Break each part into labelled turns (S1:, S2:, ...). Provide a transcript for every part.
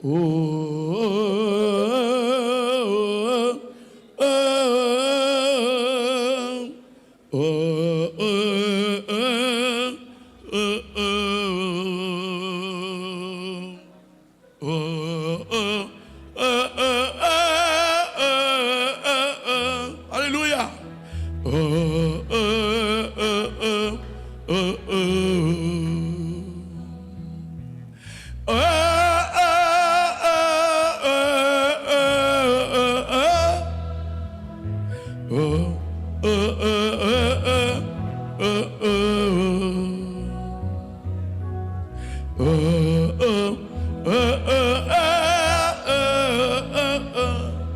S1: Alléluia.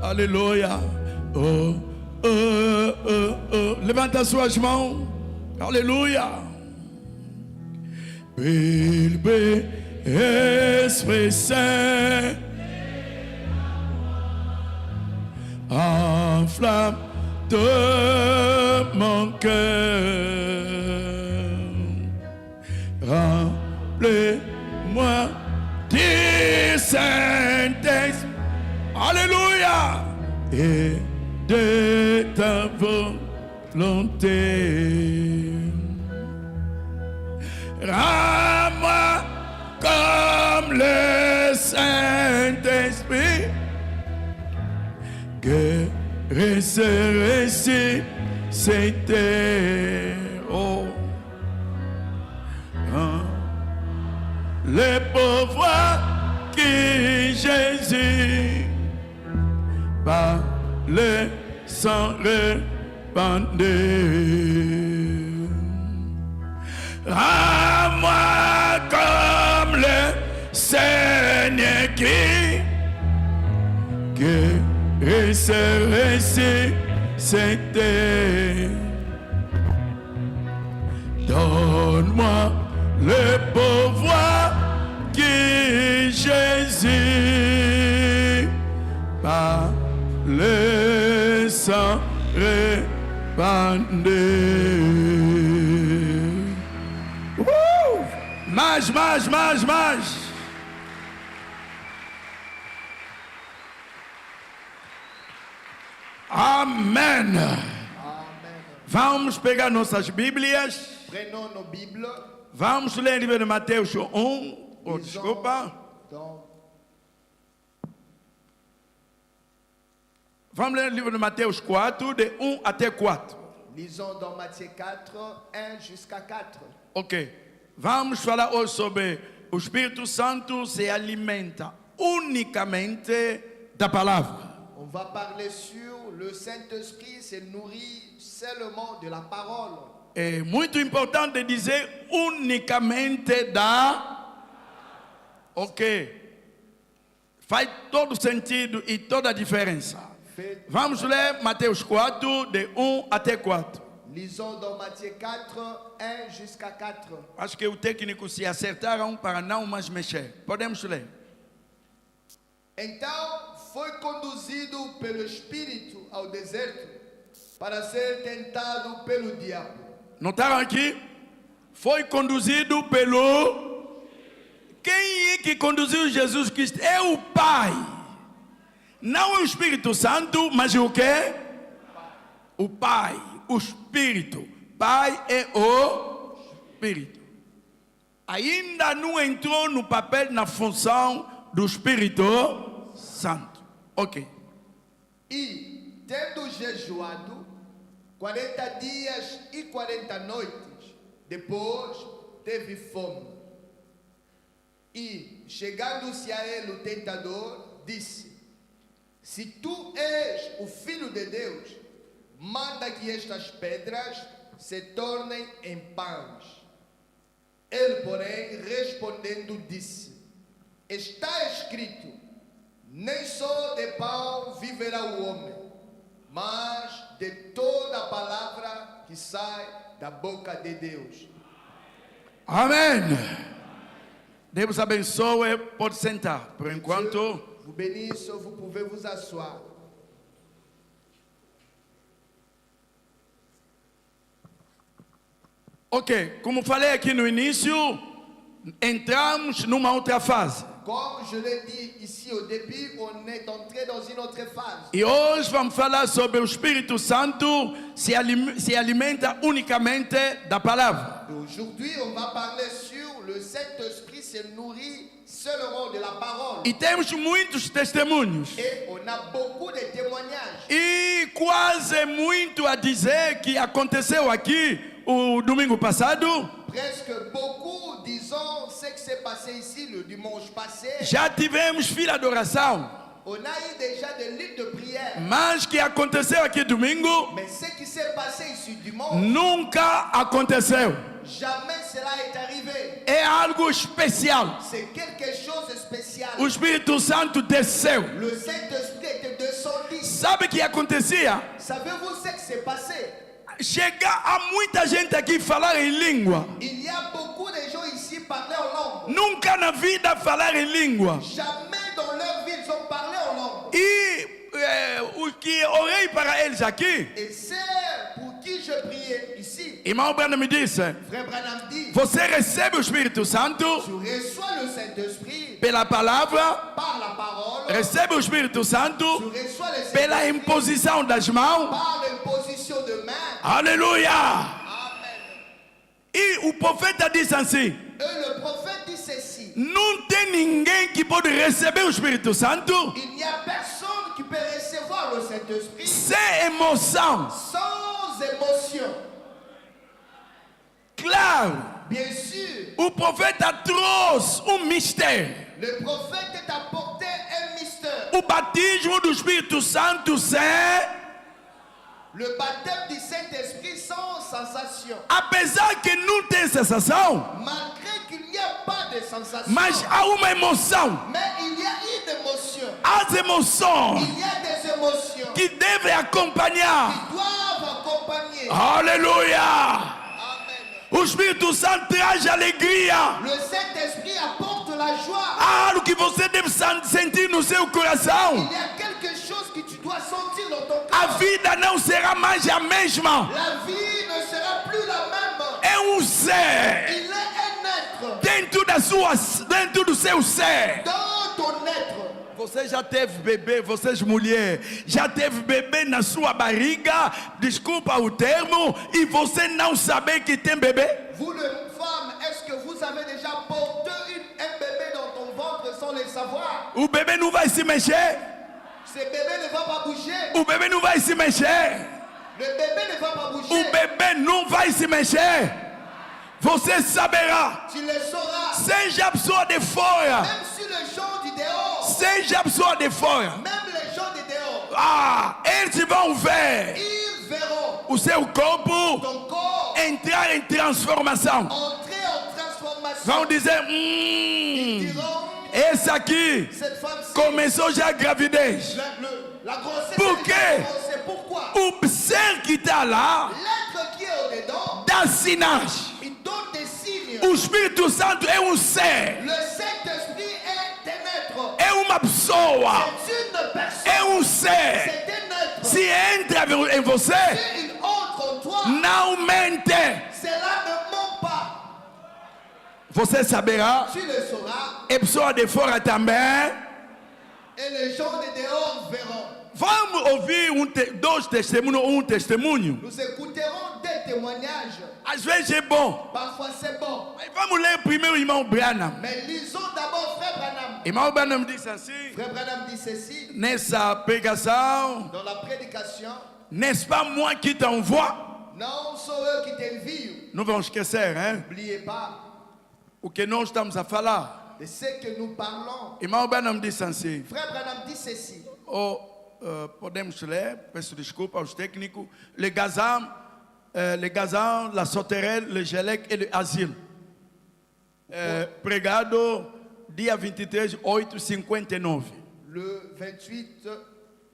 S1: Alléluia. Levante ta soulagement. Alléluia. Brille, Esprit Saint, enflamme de mon cœur. Remplis-moi du Saint-Esprit. Alléluia. Et de ta volonté. Rends-moi comme le Saint-Esprit. Que ressuscite c'était le pouvoir qui Jésus par le sang répandu. Rends-moi comme le Seigneur qui ressuscite c'était. Donne-moi le pouvoir qui Jésus par le sang répandu. Mage. Amém. Vamos pegar nossas Bíblias.
S2: Prenons nos Bibles.
S1: Vamos ler o livro de Mateus 1. Desculpa. Vamos ler o livro de Mateus 4, de 1 até 4.
S2: Lisons dans Matthieu 4, 1 jusqu'à 4.
S1: Ok. Vamos falar hoje sobre o Espírito Santo se alimenta unicamente da palavra.
S2: On va parler sur le Saint-Esprit se nourrit seulement de la parole.
S1: É muito importante dizer unicamente da. Ok. Faz todo sentido e toda a diferença. Vamos ler Mateus 4, de 1 até 4.
S2: Lisons dans Matthieu 4, 1 jusqu'à 4.
S1: Acho que o técnico se acertaram para não mais mexer. Podemos ler.
S2: Então foi conduzido pelo Espírito ao deserto para ser tentado pelo diabo.
S1: Notaram aqui? Foi conduzido pelo... Quem é que conduziu Jesus Cristo? É o Pai. Não é o Espírito Santo, mas o quê? O Pai, o Espírito. Pai é o Espírito. Ainda não entrou no papel, na função do Espírito Santo. Ok.
S2: E, tendo jejuado 40 dias e 40 noites, depois teve fome. E, chegando-se a ele o tentador, disse: se tu és o Filho de Deus, manda que estas pedras se tornem em pães. Ele, porém, respondendo, disse: está escrito, nem só de pão viverá o homem, mas de toda a palavra que sai da boca de Deus.
S1: Amém. Deus abençoe. Pode sentar. Por enquanto.
S2: Vous bénisse, vous pouvez vous asseoir.
S1: Ok, como falei aqui no início, entramos numa outra fase.
S2: Comme je l'ai dit ici au début, on est entré dans une autre phase.
S1: E hoje vamos falar sobre o Espírito Santo se alimenta unicamente da palavra.
S2: Aujourd'hui, on va parler sur le Saint-Esprit se nourrit seulement de la parole.
S1: E temos muitos testemunhos.
S2: Et on a beaucoup de témoignages.
S1: E quase muito a dizer que aconteceu aqui o domingo passado.
S2: Presque beaucoup, disons, ce qui s'est passé ici le dimanche passé.
S1: Já tivemos fila de oração.
S2: On a eu déjà des luttes de prière.
S1: Mas que aconteceu aqui domingo
S2: Mais ce qui s'est passé ici dimanche,
S1: nunca aconteceu.
S2: jamais cela est arrivé.
S1: É algo especial.
S2: C'est quelque chose de spécial.
S1: O Espírito Santo desceu.
S2: Le Saint-Esprit était descendu.
S1: Sabe o que acontecia?
S2: Savez-vous ce qui s'est passé?
S1: Chega a muita gente aqui falar em língua.
S2: Il y a beaucoup de gens ici parler en langue.
S1: Nunca na vida falar em língua.
S2: Jamais dans leur vie ils ont parlé en langue.
S1: E o que orei para eles aqui,
S2: Et c'est pour qui je priais ici.
S1: irmão Branham me disse:
S2: Frère Branham dit,
S1: você recebe o Espírito Santo
S2: tu reçois le Saint-Esprit
S1: pela palavra,
S2: par la parole.
S1: recebe o Espírito
S2: Tu
S1: Santo
S2: reçois le
S1: pela
S2: Saint-Esprit
S1: imposição das mãos.
S2: par l'imposition de main.
S1: Aleluia!
S2: Amen.
S1: E o profeta disse assim:
S2: Et le prophète dit ceci.
S1: não tem ninguém que pode receber o Espírito Santo
S2: Il n'y a personne qui peut recevoir le Saint-Esprit
S1: sem emoção.
S2: sans émotion.
S1: Claro,
S2: Bien sûr,
S1: o profeta trouxe mystère.
S2: le prophète est apporté un mystère.
S1: O batismo do Espírito Santo sem,
S2: Le baptême du Saint-Esprit sans sensation.
S1: apesar que não tem sensação,
S2: Malgré qu'il n'y a pas de sensation,
S1: mas há uma emoção.
S2: mais il y a une émotion.
S1: As emoções
S2: Il y a des émotions
S1: que devem acompanhar.
S2: qui doivent accompagner.
S1: Aleluia!
S2: Amen.
S1: O Espírito Santo traz alegria.
S2: Le Saint-Esprit apporte la joie.
S1: Há algo que você deve sentir no seu coração.
S2: Il y a quelque chose que tu dois sentir dans ton
S1: A
S2: cœur.
S1: vida não será mais a mesma.
S2: La vie ne sera plus la même.
S1: É ser
S2: Il est un être
S1: dentro do seu ser.
S2: dans ton être.
S1: Você já teve bebê, vocês mulher, já teve bebê na sua barriga, desculpa o termo, e você não sabe que tem bebê?
S2: Vous les femmes, est-ce que vous avez déjà porté un bébé dans ton ventre sans le savoir?
S1: O bebê não vai se mexer.
S2: Ce bébé ne va pas bouger.
S1: O bebê não vai se mexer.
S2: Le bébé ne va pas
S1: O
S2: bouger.
S1: bebê não vai se mexer. Você saberá.
S2: Tu le sauras.
S1: Seja a pessoa de fora.
S2: Même si les gens du dehors,
S1: Seja a pessoa de fora.
S2: même les gens du dehors,
S1: Eles vão ver
S2: ils verront
S1: o seu corpo
S2: ton corps
S1: entrar em transformação.
S2: entrer en transformation.
S1: Vão dizer:
S2: Ils diront,
S1: esse aqui
S2: cette femme-ci,
S1: começou já a gravidez.
S2: la grossesse
S1: Pour
S2: a
S1: quê?
S2: commencé. Pourquoi?
S1: O ser que está lá
S2: L'être qui est au-dedans,
S1: dá sinais.
S2: il donne des signes.
S1: O Espírito Santo é um ser,
S2: Le Saint-Esprit est un être.
S1: é uma pessoa,
S2: C'est une personne.
S1: é um ser.
S2: C'est un être.
S1: Se entra em você,
S2: Si il entre en toi,
S1: não mente.
S2: cela ne ment pas.
S1: Você saberá,
S2: Tu le sauras
S1: e pessoa de fora também.
S2: et les gens de dehors verront.
S1: Vamos ouvir dois testemunhos, testemunho.
S2: Nous écouterons des témoignages.
S1: Às vezes é bom.
S2: Parfois c'est bon.
S1: Mas vamos ler primeiro o irmão Branham.
S2: Mais lisons d'abord Frère Branham.
S1: Irmão Branham disse assim,
S2: Frère Branham dit ceci
S1: nessa pregação:
S2: dans la prédication.
S1: n'est-ce pas moi qui t'envoie?
S2: Non, sont eux qui t'envient.
S1: Não vamos esquecer, hein?
S2: N'oubliez pas
S1: O que nós estamos a falar.
S2: de ce que nous parlons.
S1: Irmão Branham disse assim:
S2: Frère Branham dit ceci.
S1: podemos ler, peço desculpa aos técnicos, le gazan, la sauterelle, le gelec et le asile. Pregado dia 23, 8:59.
S2: Le 28,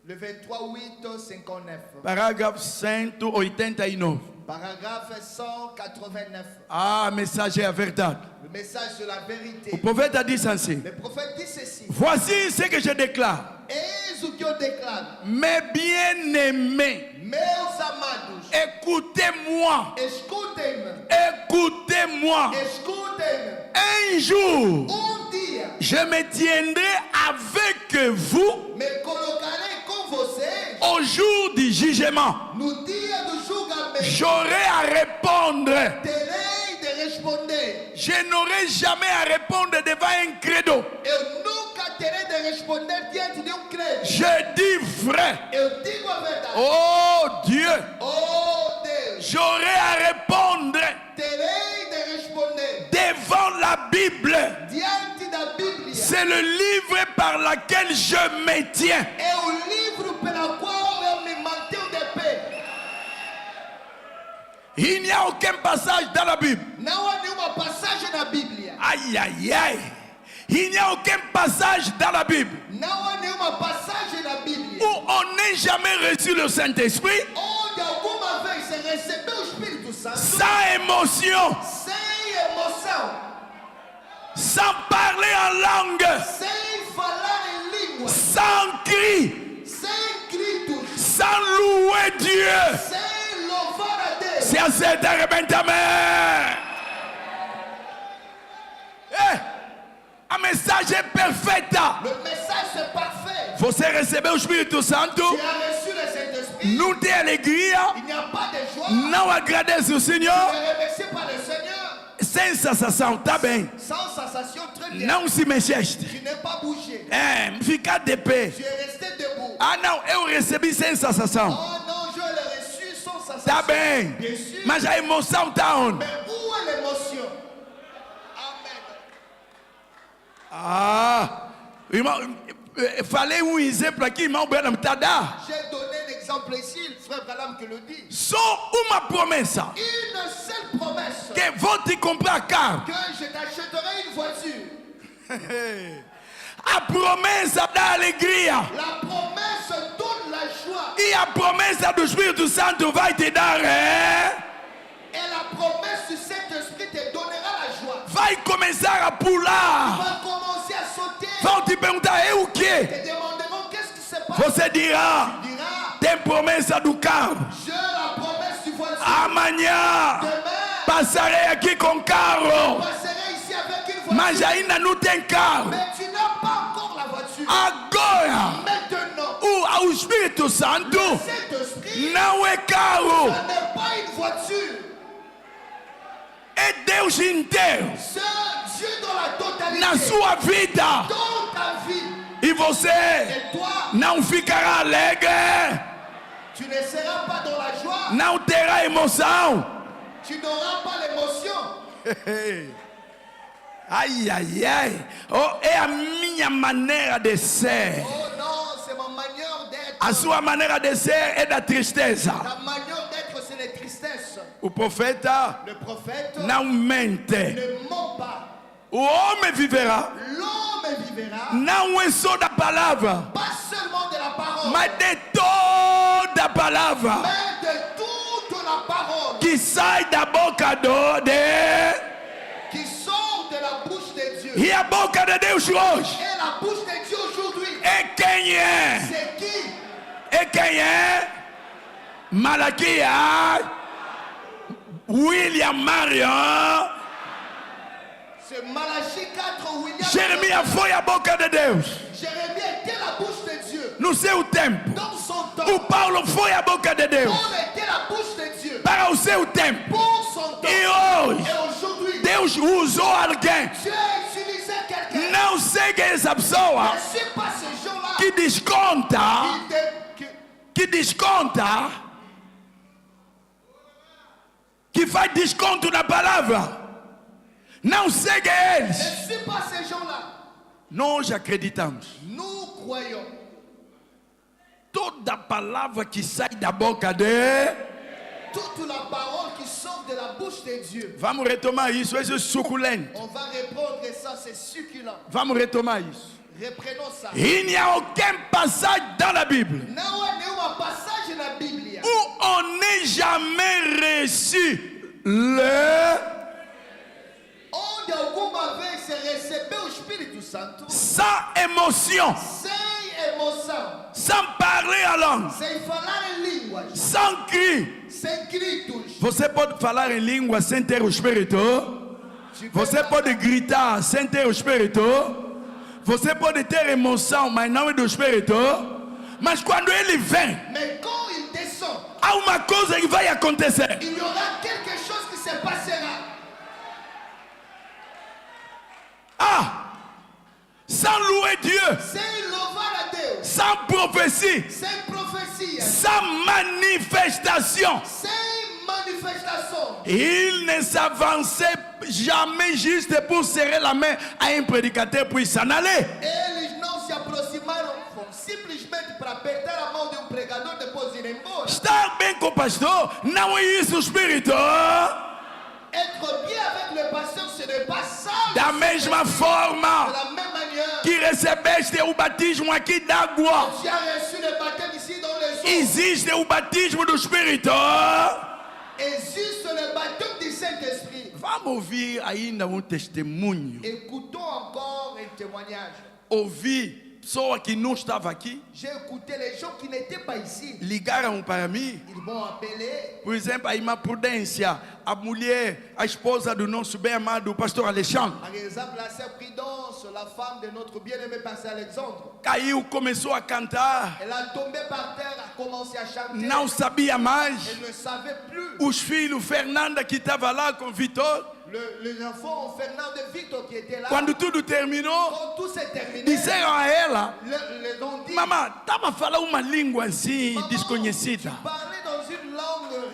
S2: le 23, 8, 59.
S1: Parágrafo 189.
S2: Paragraphe 189.
S1: A mensagem é a verdade.
S2: Le message de la vérité.
S1: O profeta disse assim:
S2: Le prophète dit ceci.
S1: voici ce que je déclare.
S2: Eis o que eu declaro.
S1: Mes bien-aimés,
S2: Meus amados,
S1: écoutez-moi.
S2: escutem-me.
S1: Écoutez-moi.
S2: Escutem-me.
S1: Un jour,
S2: Um dia,
S1: je me tiendrai avec vous
S2: me colocarei com vocês
S1: au jour du jugement.
S2: no dia do julgamento.
S1: J'aurai à répondre.
S2: Terei de responder.
S1: Je n'aurai jamais à répondre devant un credo.
S2: Eu nunca terei de responder diante de credo.
S1: Je dis vrai.
S2: Eu digo a verdade.
S1: Oh Dieu,
S2: Oh Deus,
S1: j'aurai à répondre
S2: terei de responder
S1: devant la Bible.
S2: diante da Bíblia.
S1: C'est le livre par lequel je me tiens.
S2: É o livro pelo qual eu me mantenho de pé.
S1: Il n'y a aucun passage dans la Bible.
S2: Não há nenhuma passagem na Bíblia.
S1: Aïe, aïe, aïe. Il n'y a aucun passage dans la Bible
S2: Não há nenhuma passagem na Bíblia
S1: où on n'ait jamais reçu le Saint-Esprit
S2: onde alguma vez se recebeu o Espírito Santo
S1: sans émotion,
S2: sem emoção,
S1: sans parler en langue,
S2: sem falar em língua,
S1: sans cri,
S2: sem gritos,
S1: sans louer Dieu.
S2: sem louvar a Deus.
S1: C'est à cette arrepentament. Un message perfect.
S2: Le message c'est parfait.
S1: Você recebeu o Espírito Santo,
S2: Tu as reçu le Saint-Esprit.
S1: não tem alegria,
S2: Il n'y a pas de joie.
S1: não agradece o
S2: Ne
S1: Senhor,
S2: remercie pas le Seigneur.
S1: sem sensação, tá bem.
S2: Sans sensation, très bien.
S1: Não se mexeste.
S2: Tu n'es pas bougé.
S1: Ficar de pé.
S2: Tu es resté debout.
S1: Ah não, eu recebi sem sensação.
S2: Oh non, je l'ai reçu sans sensation.
S1: Tá bem.
S2: Bien sûr.
S1: Mas a emoção tá onde?
S2: Mais où est l'émotion? Amen.
S1: Irmão, falei exemplo aqui, irmão Branham tá dá.
S2: J'ai donné un exemple ici, le frère Branham qui le dit.
S1: Só uma promessa.
S2: Une seule promesse.
S1: Que vou te comprar carro.
S2: Que je t'achèterai une voiture.
S1: A promessa da alegria.
S2: La promesse donne la joie.
S1: E a promessa do Espírito Santo vai te dar,
S2: Et la promesse du Saint-Esprit te donnera la joie.
S1: vai começar a
S2: Tu
S1: pular.
S2: vas commencer à sauter.
S1: Vão te perguntar, o quê?
S2: Te demanderont qu'est-ce qui se passe.
S1: Você dirá,
S2: Tu diras,
S1: tem promessa do carro.
S2: j'ai la promesse du voiture.
S1: Amanhã
S2: Demain,
S1: passarei aqui com carro.
S2: je passerai ici avec une voiture.
S1: Mas ainda não tem carro.
S2: Mais tu n'as pas encore la voiture.
S1: Agora,
S2: Maintenant,
S1: o Espírito Santo
S2: Saint-Esprit,
S1: não é carro.
S2: ce n'est pas une voiture.
S1: É Deus inteiro
S2: C'est Dieu dans la totalité.
S1: na sua vida.
S2: Dans ta vie.
S1: E você
S2: Et toi,
S1: não ficará alegre,
S2: tu ne seras pas dans la joie.
S1: não terá emoção.
S2: Tu n'auras pas l'émotion.
S1: Ai, ai, ai. Oh, é a minha maneira de ser.
S2: Oh non, c'est ma manière d'être.
S1: A sua maneira de ser é da tristeza.
S2: Ta manière d'être, c'est la tristesse.
S1: O profeta
S2: Le prophète
S1: não mente.
S2: ne ment pas.
S1: O homem viverá.
S2: L'homme vivra
S1: Não é só da palavra,
S2: pas seulement de la parole,
S1: mas de toda a palavra
S2: mais de toute la parole
S1: que sai da boca
S2: qui sort de la bouche de Dieu.
S1: E a boca de Deus hoje
S2: Et la bouche de Dieu aujourd'hui,
S1: é quem é?
S2: c'est qui?
S1: É quem é? Malaquias, William Marion,
S2: C'est Malachie 4, William.
S1: Jeremias foi a boca de Deus
S2: Jérémie était la bouche de Dieu.
S1: no seu tempo.
S2: Dans son
S1: O
S2: temps,
S1: Paulo foi a boca de Deus
S2: Paul était la bouche de Dieu.
S1: para o seu tempo.
S2: Pour son temps.
S1: E hoje
S2: Et aujourd'hui,
S1: Deus usou alguém.
S2: Dieu a utilisé quelqu'un.
S1: Não segue essa pessoa
S2: Ne suis pas ce jour-là
S1: que desconta,
S2: qui
S1: que faz desconto na palavra. Não segue eles.
S2: ne suis pas ces gens-là.
S1: Nós acreditamos.
S2: Nous croyons.
S1: Toda palavra que sai da boca de...
S2: Toute la parole qui sort de la bouche de Dieu.
S1: Vamos retomar isso, isso é suculento.
S2: On va répondre ça, c'est succulent.
S1: Vamos retomar isso.
S2: Reprenons ça.
S1: Il n'y a aucun passage dans la Bible
S2: Não há nenhuma passagem na Bíblia
S1: où on n'est jamais reçu le...
S2: onde alguma vez se recebeu o Espírito Santo
S1: sans émotion,
S2: sem emoção,
S1: sans parler en langue,
S2: sem falar em línguas,
S1: sans cri.
S2: sem gritos.
S1: Você pode falar em língua sem ter o Espírito?
S2: Tu peux
S1: Você pode gritar sem ter o Espírito? Você pode ter emoção, mas não é do Espírito. Mas quando ele vem,
S2: Mais quand il descend,
S1: há uma coisa que vai acontecer.
S2: il y aura quelque chose qui se passera.
S1: Ah! Sans louer Dieu,
S2: Sem louvar a Deus,
S1: sans prophétie,
S2: sem profecia,
S1: sans manifestation,
S2: sem manifestação.
S1: il ne s'avançait jamais juste pour serrer la main à un prédicateur puis s'en aller.
S2: Eles não se aproximaram simplesmente para apertar a mão de um pregador e depois ir embora.
S1: Estar bem com o pastor não é isso o Espírito.
S2: Être bien avec le pasteur, ce n'est pas ça.
S1: Da mesma
S2: De
S1: forma
S2: la même manière,
S1: que recebeste o batismo aqui d'água,
S2: tu as reçu le baptême ici dans les eaux.
S1: existe o batismo do Espírito.
S2: Existe le baptême du Saint-Esprit.
S1: Vamos ouvir ainda um testemunho.
S2: Écoutons encore un témoignage.
S1: Ouvi pessoa que não estava aqui,
S2: J'ai écouté les gens qui n'étaient pas ici.
S1: ligaram para mim.
S2: Ils m'ont appelé.
S1: Por exemplo, a irmã Prudência, a mulher, a esposa do nosso bem-amado pastor Alexandre,
S2: Par exemple, la sœur Prudence, la femme de notre bien-aimé pasteur Alexandre.
S1: caiu, começou a cantar,
S2: Elle a tombé par terre, a commencé à chanter.
S1: não sabia mais.
S2: Elle ne savait plus.
S1: Os filhos, Fernanda que estava lá com Vitor,
S2: Les enfants, Fernand et Victor qui étaient là.
S1: quando tudo terminou,
S2: Quand tout s'est terminé,
S1: disseram a ela:
S2: les ont dit,
S1: mamãe, estava a falar uma língua assim,
S2: Maman,
S1: desconhecida.
S2: tu parlais dans une langue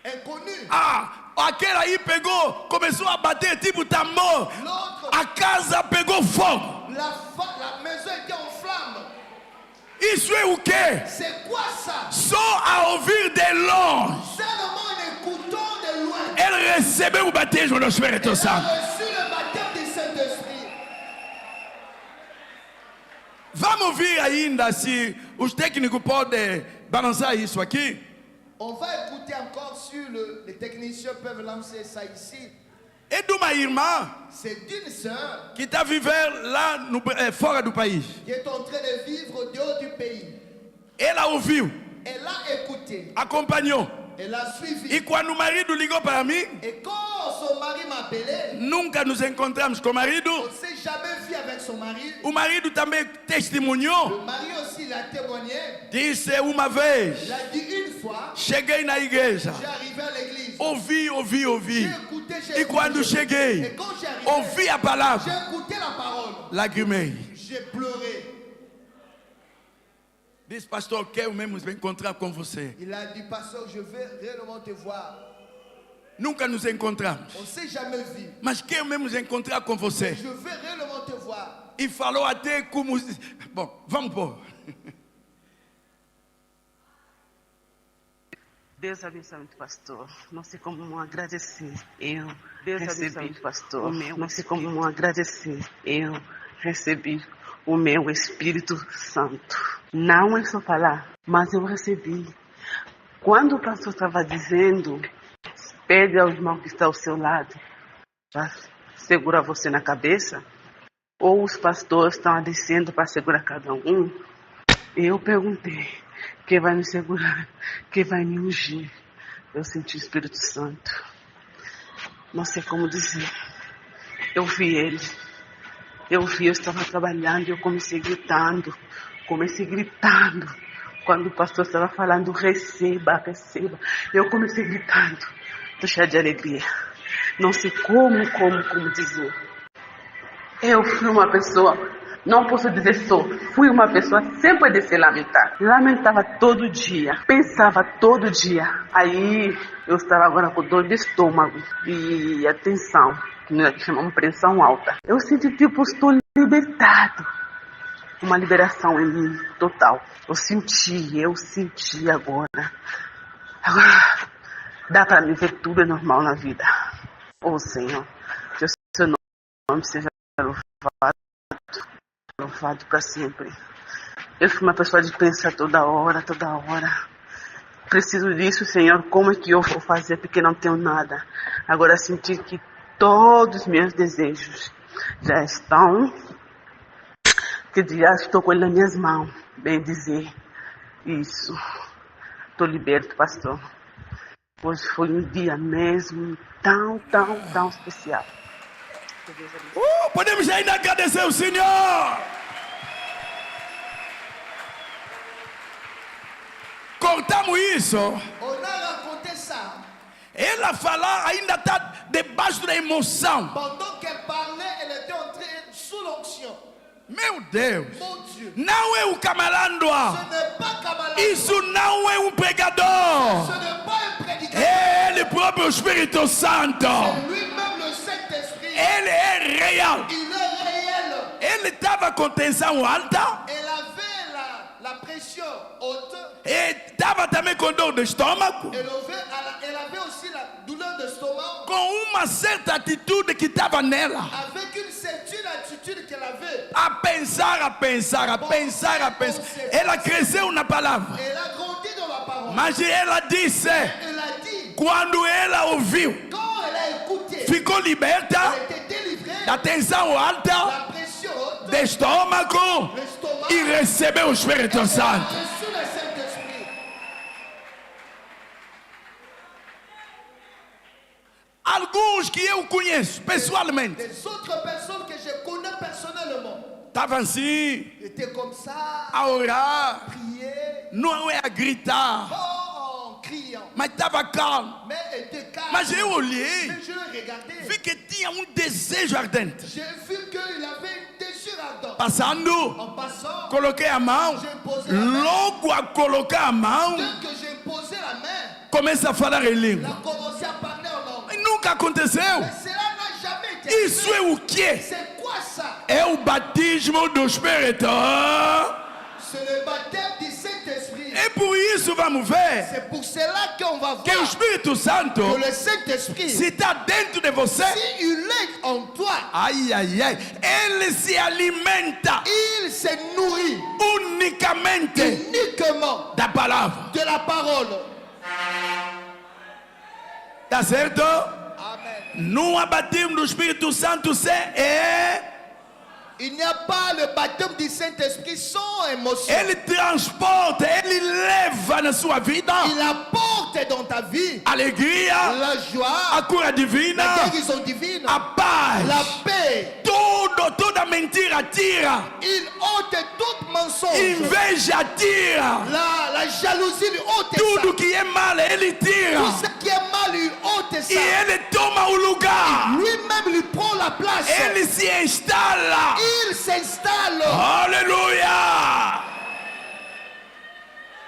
S2: inconnue.
S1: Ah, aquela aí pegou, começou a bater tipo tambor.
S2: L'autre,
S1: A casa pegou fogo.
S2: la maison était en flammes.
S1: Isso é o quê?
S2: C'est quoi ça?
S1: Só a ouvir de longe,
S2: Seulement en écoutant de loin.
S1: ele recebeu o batismo do Espírito
S2: Elle a
S1: Santo.
S2: reçu le baptême du Saint-Esprit.
S1: Vamos ver ainda se os técnicos podem balançar isso aqui.
S2: On va écouter encore sur les techniciens peuvent lancer ça ici.
S1: É de uma irmã
S2: C'est d'une sœur
S1: que está vivendo lá fora do país.
S2: qui est en train de vivre au dehors du pays.
S1: Ela ouviu,
S2: Elle a écouté,
S1: acompanhou.
S2: elle a suivi.
S1: E quando o marido ligou para mim,
S2: Et quand son mari m'a appelé,
S1: nunca nos encontramos com o marido.
S2: on ne s'est jamais vu avec son mari.
S1: O marido também testemunhou.
S2: Le mari aussi l'a témoigné.
S1: Disse uma vez:
S2: Il a dit une fois,
S1: cheguei na igreja,
S2: j'ai arrivé à l'église.
S1: ouvi.
S2: J'ai écouté, j'ai
S1: E quando
S2: écouté.
S1: cheguei,
S2: Et quand j'ai arrivé,
S1: ouvi a palavra,
S2: j'ai écouté la parole.
S1: lagrimei.
S2: J'ai pleuré.
S1: Disse, pastor, quero mesmo me encontrar com você.
S2: Il a dit, pasteur, je vais réellement te voir.
S1: Nunca nos encontramos,
S2: On ne s'est jamais vu.
S1: mas quero mesmo me encontrar com você.
S2: Je vais réellement te voir.
S1: E falou até como... Bom, vamos pôr.
S3: Deus abençoe muito, pastor. Não sei como agradecer. Deus
S4: recebi
S3: abençoe muito, pastor.
S4: o meu
S3: Não sei como agradecer. Eu recebi o meu Espírito Santo. Não é só falar, mas eu recebi. Quando o pastor estava dizendo, pede ao irmão que está ao seu lado para segurar você na cabeça, ou os pastores estão descendo para segurar cada um, eu perguntei, quem vai me segurar? Quem vai me ungir? Eu senti o Espírito Santo. Não sei como dizer. Eu vi ele. Eu estava trabalhando e eu comecei gritando. Quando o pastor estava falando, receba. Eu comecei gritando. Estou cheia de alegria. Não sei como dizer. Eu fui uma pessoa, não posso dizer só, fui uma pessoa sempre de se lamentar. Lamentava todo dia, pensava todo dia. Aí eu estava agora com dor de estômago e a tensão, que nós chamamos pressão alta. Eu senti tipo, estou libertado. Uma liberação em mim, total. Eu senti agora. Agora dá para me ver, tudo é normal na vida. Oh Senhor, que o seu nome seja louvado para sempre. Eu fui uma pessoa de pensar toda hora. Preciso disso, Senhor, como é que eu vou fazer porque não tenho nada. Agora senti que todos os meus desejos já estão, que já estou com ele nas minhas mãos, bem dizer isso. Estou liberto, pastor. Hoje foi um dia mesmo tão especial. que Deus abençoe.
S1: Podemos ainda agradecer o Senhor. Cortamos isso.
S2: On a raconté ça.
S1: Ela falar ainda está debaixo da emoção.
S2: Pendant qu'elle parlait, elle était entrée sous l'onction.
S1: Meu Deus.
S2: Mon Dieu.
S1: Não é o
S2: Ce
S1: camalandoa.
S2: n'est pas Kabbalah.
S1: Isso não é um pregador.
S2: Ce n'est pas un prédicateur.
S1: É Ele próprio, o Espírito Santo.
S2: C'est lui-même le Saint-Esprit.
S1: Ele é real.
S2: Il est réel.
S1: Ele estava com tensão alta.
S2: Elle avait la pression haute.
S1: E estava também com dor de estômago.
S2: Elle avait aussi la douleur de stomac.
S1: Com uma certa atitude que estava nela.
S2: Avec une certaine attitude qu'elle avait.
S1: A pensar. Ela cresceu na palavra.
S2: Elle a grandi dans la parole.
S1: Mas ela disse,
S2: Elle a dit,
S1: quando ela ouviu,
S2: quand elle a écouté,
S1: ficou liberta
S2: elle était délivrée.
S1: da tensão alta,
S2: La pression haute.
S1: de estômago
S2: L'estomac.
S1: e recebeu o Espírito Santo.
S2: Reçu le Saint-Esprit.
S1: Alguns que eu conheço pessoalmente
S2: Les autres personnes que je connais personnellement
S1: estavam assim,
S2: étaient comme ça,
S1: a orar,
S2: prier,
S1: não é a gritar,
S2: en criant.
S1: mas estava calmo.
S2: Mais elle était calme.
S1: Mas eu olhei,
S2: Mais je le regardais.
S1: vi que tinha desejo ardente.
S2: J'ai vu qu'il avait un désir ardent.
S1: Passando,
S2: En passant,
S1: coloquei a mão, logo a colocar a mão,
S2: dès que j'ai posé la main,
S1: começa a falar em
S2: elle
S1: língua.
S2: a commencé à parler en langue.
S1: E nunca aconteceu.
S2: Mais cela n'a jamais été
S1: Isso
S2: fait.
S1: é o quê?
S2: C'est quoi ça?
S1: É o batismo do Espírito.
S2: C'est le baptême du Saint-Esprit.
S1: E por isso vamos ver
S2: C'est pour cela qu'on va
S1: que o
S2: voir
S1: Espírito Santo,
S2: que le Saint-Esprit,
S1: se está dentro de você,
S2: si il est en toi,
S1: ai, ele se alimenta
S2: il se nourrit
S1: unicamente
S2: uniquement
S1: da palavra.
S2: de la parole.
S1: Tá certo?
S2: Amen.
S1: Não há batismo do Espírito Santo sem
S2: Il n'y a pas le baptême du Saint-Esprit sans émotion.
S1: ele transporta, ele leva na sua vida
S2: Il apporte dans ta vie
S1: alegria,
S2: la
S1: a
S2: joie,
S1: cura
S2: la
S1: divina,
S2: guérison divine,
S1: a paz.
S2: la paix.
S1: Toda mentira tira,
S2: Il ôte tout mensonge.
S1: inveja tira,
S2: La jalousie lui ôte
S1: tudo
S2: ça.
S1: que é mal ele tira.
S2: Tout ce qui est mal lui ôte ça.
S1: E ele toma o lugar,
S2: Lui-même lui prend la place.
S1: ele se instala.
S2: Il s'installe.
S1: Aleluia!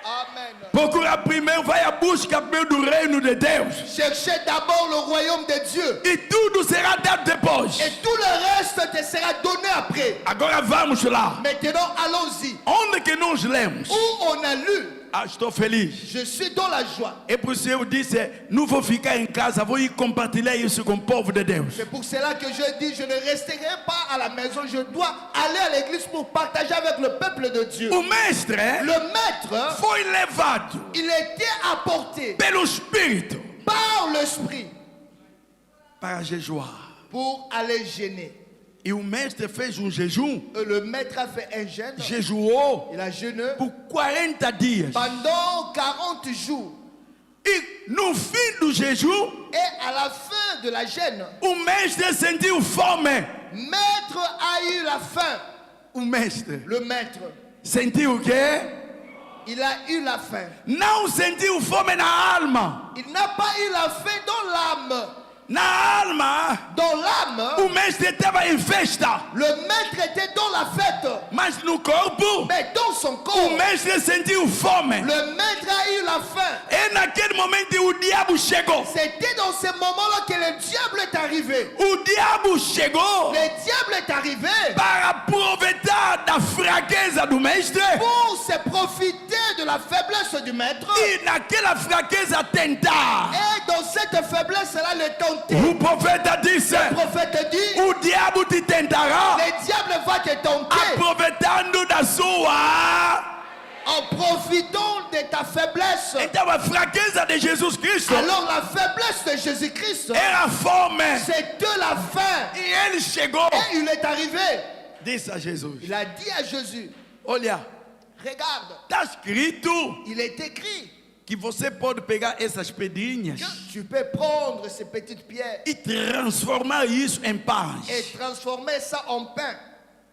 S2: Amen.
S1: Procura primeiro, vai à busca primeiro do reino de Deus.
S2: Cherchez d'abord le royaume de Dieu.
S1: E tudo será dado depois.
S2: Et tout le reste te sera donné après.
S1: Agora vamos lá.
S2: Maintenant, allons-y.
S1: Onde que nós lemos?
S2: Où on a lu,
S1: Estou feliz.
S2: je suis dans la joie.
S1: É por isso eu disse, não vou ficar em casa, vou ir compartilhar isso com o povo de Deus.
S2: C'est pour cela que je dis, je ne resterai pas à la maison. Je dois aller à l'église pour partager avec le peuple de Dieu.
S1: O mestre
S2: Le maître,
S1: foi levado
S2: il était apporté
S1: pelo Espírito
S2: par l'esprit
S1: para jejuar.
S2: pour aller jeûner.
S1: E o mestre fez jejum,
S2: Et le maître a fait un jeûne.
S1: jejuou
S2: Il a jeûné
S1: por 40 dias.
S2: pendant 40 jours.
S1: E no fim do jejum,
S2: Et à la fin de la jeûne,
S1: o mestre sentiu fome.
S2: maître a eu la faim.
S1: O mestre
S2: Le maître,
S1: sentiu o quê?
S2: il a eu la faim.
S1: Não sentiu fome na alma.
S2: Il n'a pas eu la faim dans l'âme.
S1: Na alma,
S2: Dans l'âme,
S1: o mestre estava em festa.
S2: le maître était dans la fête.
S1: Mas no corpo,
S2: Mais dans son
S1: o
S2: corps,
S1: mestre sentiu fome.
S2: le maître a eu la faim.
S1: E naquele momento o diabo chegou.
S2: C'était dans ce moment-là que le diable est arrivé.
S1: O diabo chegou
S2: Le diable est arrivé
S1: para aproveitar da fraqueza do mestre
S2: pour se profiter de la faiblesse du maître.
S1: e naquela fraqueza tentar.
S2: Et dans cette faiblesse-là, le tenter.
S1: O profeta disse:
S2: Le prophète dit,
S1: o diabo te tentará
S2: le diable va te tenter
S1: aproveitando da sua.
S2: en profitant de ta faiblesse.
S1: Então a fraqueza de Jesus Cristo
S2: Alors la faiblesse de Jésus-Christ,
S1: era fome.
S2: c'était la faim.
S1: E ele chegou,
S2: Et il est arrivé.
S1: disse a Jesus:
S2: Il a dit à Jésus,
S1: olha,
S2: regarde,
S1: está escrito
S2: il est écrit
S1: que você pode pegar essas pedrinhas
S2: Tu peux prendre ces petites pierres
S1: e transformar isso em pães.
S2: et transformer ça en pain.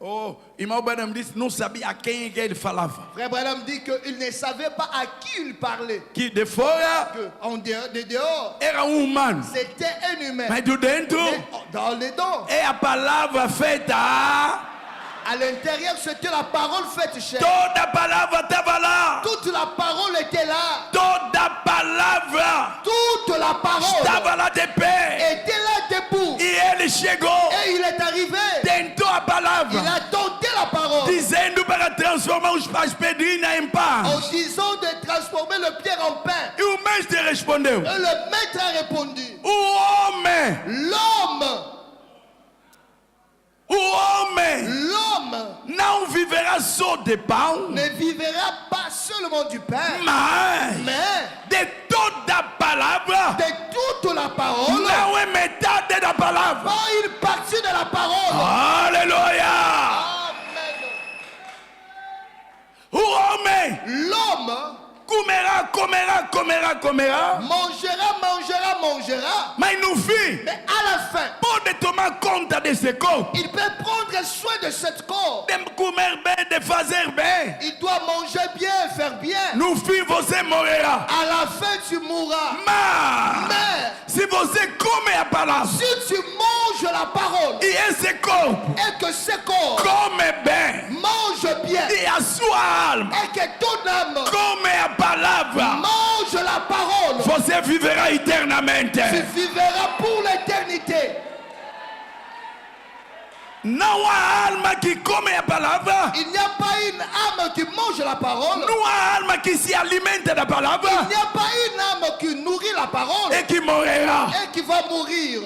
S1: Oh, irmão Branham disse, não sabia a quem é que ele falava.
S2: Frère Branham dit qu'il ne savait pas à qui il parlait.
S1: Que de fora
S2: Que de dehors,
S1: era humano,
S2: c'était un humain.
S1: mas do dentro
S2: Mais dans les dents,
S1: é a palavra feita.
S2: à l'intérieur, c'était la parole faite chair.
S1: Toda a palavra estava lá.
S2: Toute la parole était là.
S1: Toda a palavra
S2: Toute la parole
S1: estava lá de pé.
S2: était là debout.
S1: E ele chegou,
S2: Et il est arrivé.
S1: tentou a
S2: Il
S1: palavra,
S2: a tenté la parole
S1: dizendo para transformar as pedrinhas em
S2: en
S1: pães.
S2: disant de transformer le pierre en pain.
S1: E o mestre respondeu:
S2: Et le maître a répondu,
S1: o homem,
S2: l'homme
S1: não viverá só de pão,
S2: ne vivra pas seulement du pain,
S1: mas
S2: mais
S1: de toda a palavra.
S2: de toute la parole,
S1: Não é metade da palavra.
S2: pas une partie de la parole.
S1: Aleluia!
S2: Amen.
S1: O homem
S2: L'homme
S1: comerá,
S2: mangera,
S1: mas no fim
S2: mais à la fin,
S1: pode tomar conta desse corpo,
S2: il peut prendre soin de cette corps.
S1: de comer bem, de fazer bem.
S2: Il doit manger bien, faire bien.
S1: No fim você morrerá.
S2: À la fin, tu mourras.
S1: Mas
S2: Mais
S1: se você come a palavra
S2: si tu manges la parole
S1: e esse corpo
S2: et que ce corps
S1: come bem
S2: mange bien
S1: e a sua alma
S2: et que ton âme
S1: come a palavra,
S2: mange la parole,
S1: você viverá eternamente.
S2: tu vivras pour l'éternité.
S1: Não há alma que come a palavra,
S2: Il n'y a pas une âme qui mange la parole.
S1: não há alma que se alimenta da
S2: Il
S1: palavra
S2: n'y a pas une âme qui nourrit la parole
S1: e que morrerá.
S2: et qui va mourir.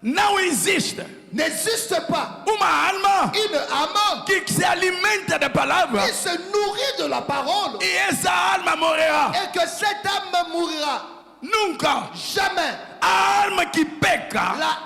S1: Não existe
S2: N'existe pas
S1: uma alma
S2: une âme
S1: que se alimenta da palavra
S2: qui se nourrit de la parole
S1: e essa alma morrerá.
S2: et que cette âme mourra.
S1: Nunca.
S2: Jamais.
S1: A alma que peca,
S2: La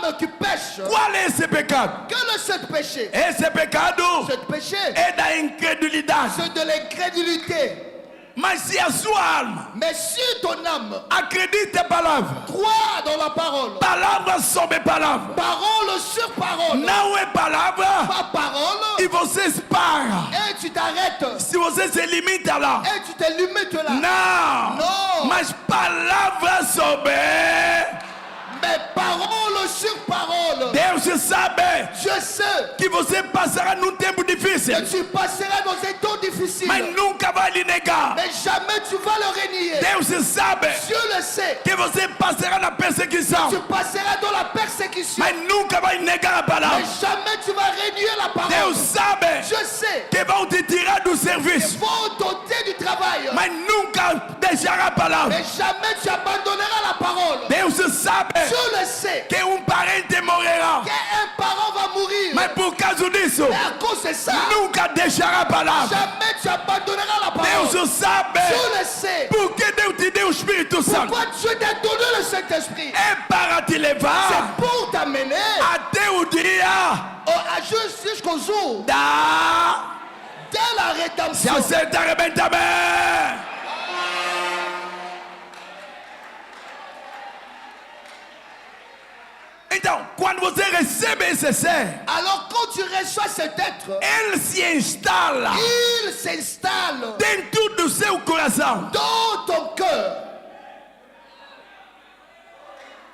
S2: âme qui pêche,
S1: qual é esse pecado?
S2: quel est ce péché?
S1: Esse pecado
S2: Ce péché,
S1: é da incredulidade.
S2: c'est de l'incrédulité.
S1: Mas se a sua alma
S2: Mais si ton âme
S1: acredita a palavra,
S2: croit dans la parole,
S1: palavra sobre palavra,
S2: parole sur parole,
S1: não é palavra,
S2: pas parole,
S1: e você para.
S2: et tu t'arrêtes,
S1: Se você se limita lá,
S2: et tu te limites là.
S1: não,
S2: Não.
S1: mas palavra sobre
S2: Mais parole sur parole,
S1: Deus sabe
S2: je sais
S1: que você passará num tempo difícil,
S2: que tu passeras dans un temps difficile,
S1: mas nunca vai lhe negar.
S2: mais jamais tu vas le renier.
S1: Deus sabe
S2: Dieu le sait.
S1: que você passará na perseguição,
S2: Tu passeras dans la persécution,
S1: mas nunca vai negar a palavra.
S2: mais jamais tu vas renier la parole.
S1: Deus sabe
S2: Je sais.
S1: que vão te tirar do serviço,
S2: Vont t'ôter du travail,
S1: mas nunca deixará a palavra.
S2: mais jamais tu abandonneras la parole.
S1: Deus sabe
S2: Je le sais.
S1: que parente morrerá,
S2: Qu'un parent va mourir.
S1: mas por causa disso,
S2: Mais à cause de ça,
S1: nunca deixará a palavra.
S2: jamais tu abandonneras la parole.
S1: Deus sabe
S2: Je le sais.
S1: porque Deus te deu o Espírito Santo.
S2: Pourquoi Dieu t'a donné le Saint-Esprit?
S1: É para te levar
S2: C'est pour t'amener
S1: até o dia
S2: jusqu'au jour
S1: da...
S2: de la
S1: Se
S2: rédemption.
S1: acerta, arrebenta bem. Então, quando você recebe esse ser,
S2: Alors quand tu reçois cet être,
S1: ele se instala
S2: il s'installe
S1: dentro do seu coração.
S2: dans ton cœur.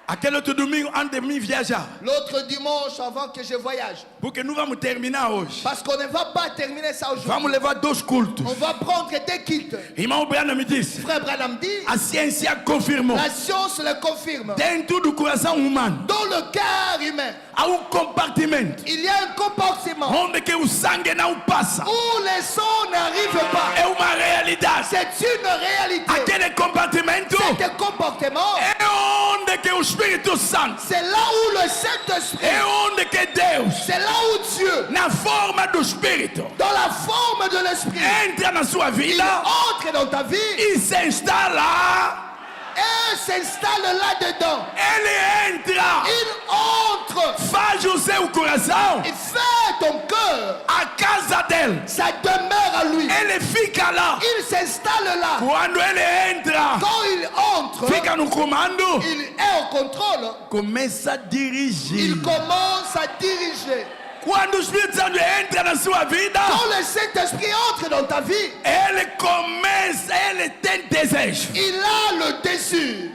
S1: Aquele outro domingo, antes de mim viajar,
S2: L'autre dimanche avant que je voyage,
S1: porque não vamos terminar hoje.
S2: parce qu'on ne va pas terminer ça aujourd'hui.
S1: Vamos levar 2 cultos.
S2: On va prendre des kits.
S1: Irmão Branham me disse,
S2: Frère Branham dit,
S1: a ciência confirmou,
S2: la science le confirme.
S1: dentro do coração humano,
S2: Dans le cœur humain,
S1: há compartimento
S2: il y a un compartiment
S1: onde que o sangue não passa.
S2: où les sons n'arrivent pas.
S1: É uma realidade.
S2: C'est une réalité.
S1: Aquele compartimento
S2: C'est un comportement.
S1: é onde que o Espírito Santo,
S2: C'est là où le Saint-Esprit,
S1: é onde que Deus,
S2: c'est là où Dieu,
S1: na forma do Espírito,
S2: dans la forme de l'Esprit,
S1: entra na sua
S2: il
S1: vida
S2: entre dans ta vie
S1: e se instala
S2: et s'installe là-dedans.
S1: Ele entra,
S2: Il entre,
S1: faz o seu coração
S2: il fait ton cœur
S1: a casa dele.
S2: sa demeure à lui.
S1: Ele fica lá.
S2: Il s'installe là.
S1: Quando ele entra,
S2: Quand il entre,
S1: fica no comando,
S2: il est au contrôle.
S1: começa a dirigir.
S2: Il commence à diriger.
S1: Quando o Espírito Santo entra na sua vida,
S2: Quand le Saint-Esprit entre dans ta vie,
S1: ele começa, ele tem desejo.
S2: il a le désir.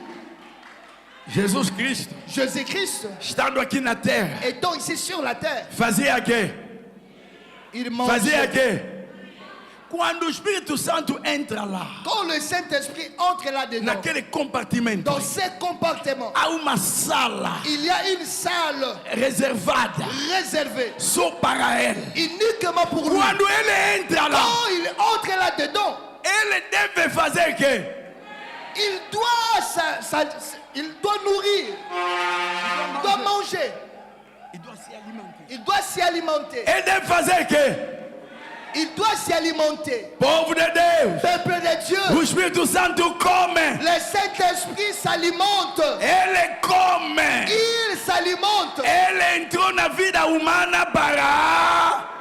S1: Jesus Cristo,
S2: Jésus-Christ,
S1: estando aqui na terra,
S2: étant ici sur la terre,
S1: fazia quê?
S2: il
S1: Fazia
S2: mangeait.
S1: quê? Quando o Espírito Santo entra lá,
S2: Quand le Saint-Esprit entre là-dedans,
S1: naquele compartimento,
S2: dans ces compartiments,
S1: há uma sala
S2: il y a une salle
S1: reservada
S2: réservée
S1: só para ele.
S2: uniquement pour lui.
S1: Quando ele entra lá,
S2: Quand il entre là-dedans,
S1: ele deve fazer quê?
S2: il doit nourrir, il doit manger, il doit s'y alimenter.
S1: Ele deve fazer quê?
S2: Il doit s'y alimenter.
S1: Povo de Deus,
S2: Peuple de Dieu,
S1: o Espírito Santo come,
S2: le Saint-Esprit s'alimente.
S1: ele come.
S2: Il s'alimente.
S1: Ele entrou na vida humana para.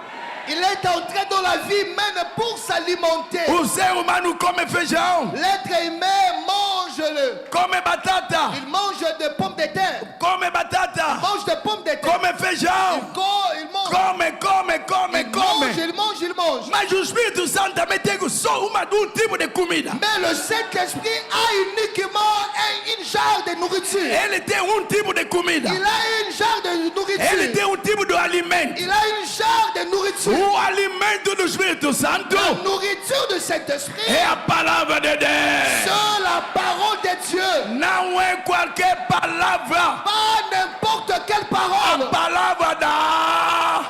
S2: Il est entré dans la vie humaine pour s'alimenter.
S1: O ser humano come feijão,
S2: L'être humain mange-le.
S1: come batata,
S2: Il mange des pommes de terre.
S1: come batata,
S2: Il mange des pommes de terre.
S1: come feijão,
S2: Il mange.
S1: come.
S2: Il mange.
S1: Mas o Espírito Santo também tem só um tipo de comida.
S2: Mais le Saint-Esprit a uniquement une jarre de nourriture.
S1: Ele tem um tipo de comida.
S2: Il a une jarre de
S1: Ele
S2: nourriture.
S1: tem um tipo de alimento.
S2: Il a une jarre de nourriture.
S1: O alimento do Espírito Santo
S2: La nourriture du Saint-Esprit,
S1: é a palavra de Deus.
S2: c'est la parole de Dieu.
S1: Não é qualquer palavra.
S2: Pas n'importe quelle
S1: A
S2: parole.
S1: palavra da.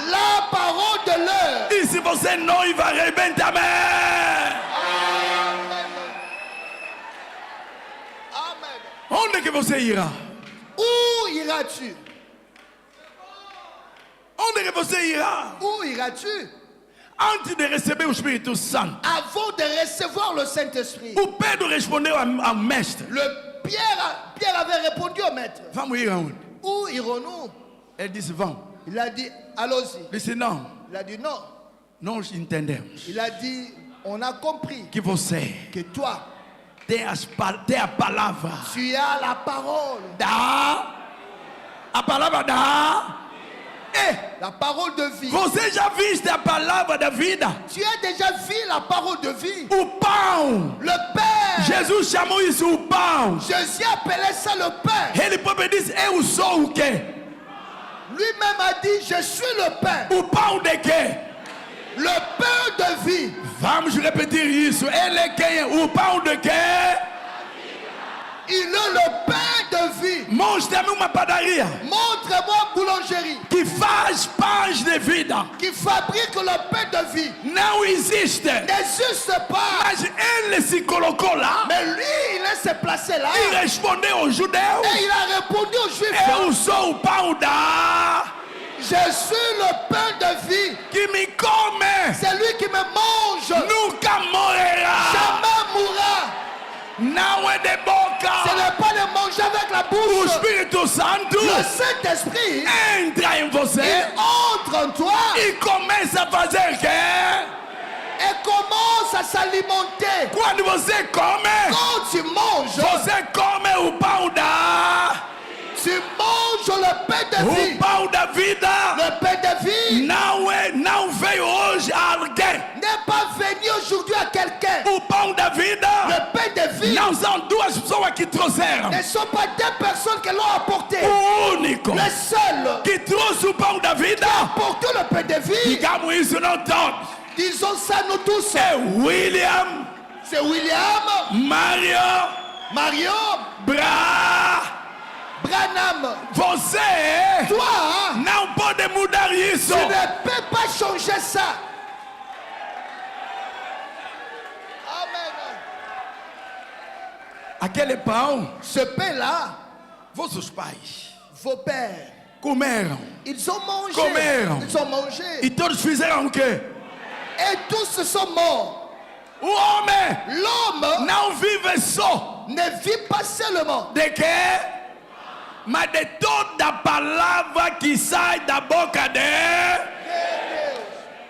S2: La parole de l'heure.
S1: E se você é noiva, arrebenta amém.
S2: Amen. Amen.
S1: Onde que você irá?
S2: Où iras-tu?
S1: Onde que você irá?
S2: Où iras-tu?
S1: Antes de receber o Espírito Santo,
S2: Avant de recevoir le Saint-Esprit,
S1: o Pedro respondeu ao mestre:
S2: Pierre avait répondu au maître.
S1: Vamos ir aonde?
S2: Où irons-nous?
S1: Ele disse: Vamos.
S2: Il a dit, allons-y.
S1: Ele disse: Não,
S2: Il a dit, non.
S1: nós entendemos
S2: Il a dit, on a compris
S1: que você
S2: que toi,
S1: tem a palavra
S2: tu as la parole.
S1: a palavra da.
S2: La parole de vie.
S1: Você já viste a palavra da vida?
S2: Tu as déjà vu la parole de vie.
S1: O pão.
S2: Le pain.
S1: Jesus chamou isso o pão.
S2: Jésus appelait ça le pain.
S1: Ele próprio disse: Eu sou o quê?
S2: Lui-même a dit, je suis le pain.
S1: O pão de quê?
S2: Le pain de vie.
S1: Vamos repetir isso. Ele é quem? O pão de quê?
S2: Il est le pain de vie.
S1: Mostra-me uma padaria
S2: Montre-moi boulangerie
S1: que faz pães de vida.
S2: qui fabrique le pain de vie.
S1: Não existe.
S2: N'existe pas.
S1: Mas ele se colocou lá
S2: Mais lui, il est se placé là.
S1: e respondeu aos judeus:
S2: Et il a répondu aux Juifs.
S1: Eu sou o pão da.
S2: Je suis le pain de vie.
S1: Que me come.
S2: C'est lui qui me mange.
S1: Nunca morrerá.
S2: Jamais mourra.
S1: Não é de boca.
S2: Ce n'est pas de manger avec la
S1: O
S2: bouche.
S1: Espírito Santo
S2: Le Saint-Esprit,
S1: entra em você
S2: il entre en toi
S1: e começa a fazer o quê?
S2: et commence à s'alimenter.
S1: Quando você come,
S2: Quand tu manges,
S1: você come o pão da.
S2: tu manges le pain de
S1: O
S2: vie.
S1: pão da vida
S2: Le pain de vie
S1: não veio hoje a alguém.
S2: n'est pas venu aujourd'hui à quelqu'un.
S1: O pão da vida
S2: Le pain de vie
S1: não são duas pessoas que trouxeram.
S2: ne sont pas deux personnes qui l'ont apporté.
S1: O único
S2: Le seul
S1: que trouxe o pão da vida,
S2: pour tout le pain de vie,
S1: digamos isso não todos,
S2: disons ça nous tous,
S1: é William,
S2: c'est William, Mario, Branham.
S1: Você
S2: Toi,
S1: não pode mudar isso.
S2: tu ne peux pas changer ça. Amen.
S1: Aquele pão,
S2: Ce pain-là,
S1: vossos pais
S2: vos pères,
S1: comeram
S2: ils ont mangé.
S1: Comeram.
S2: Ils ont mangé.
S1: e todos fizeram o quê?
S2: Et tous sont morts.
S1: O homem
S2: L'homme
S1: não vive só,
S2: Ne vis pas seulement
S1: de que, mas de toda palavra que sai da boca de.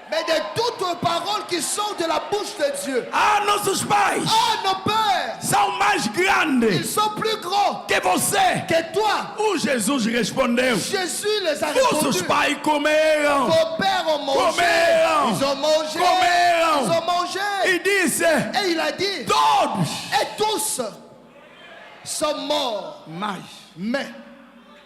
S2: mais de toutes paroles qui sortent de la bouche de Dieu.
S1: Ah, nossos pais
S2: Ah, nos pères,
S1: são mais grandes
S2: ils sont plus grands
S1: que você.
S2: que toi.
S1: O Jesus respondeu:
S2: Jésus les a
S1: vossos
S2: répondu.
S1: pais comeram.
S2: Vos pères ont mangé.
S1: Comeram.
S2: Ils ont mangé.
S1: Comeram.
S2: Ils ont mangé.
S1: E disse:
S2: Et il a dit,
S1: todos.
S2: et tous sont morts.
S1: Mas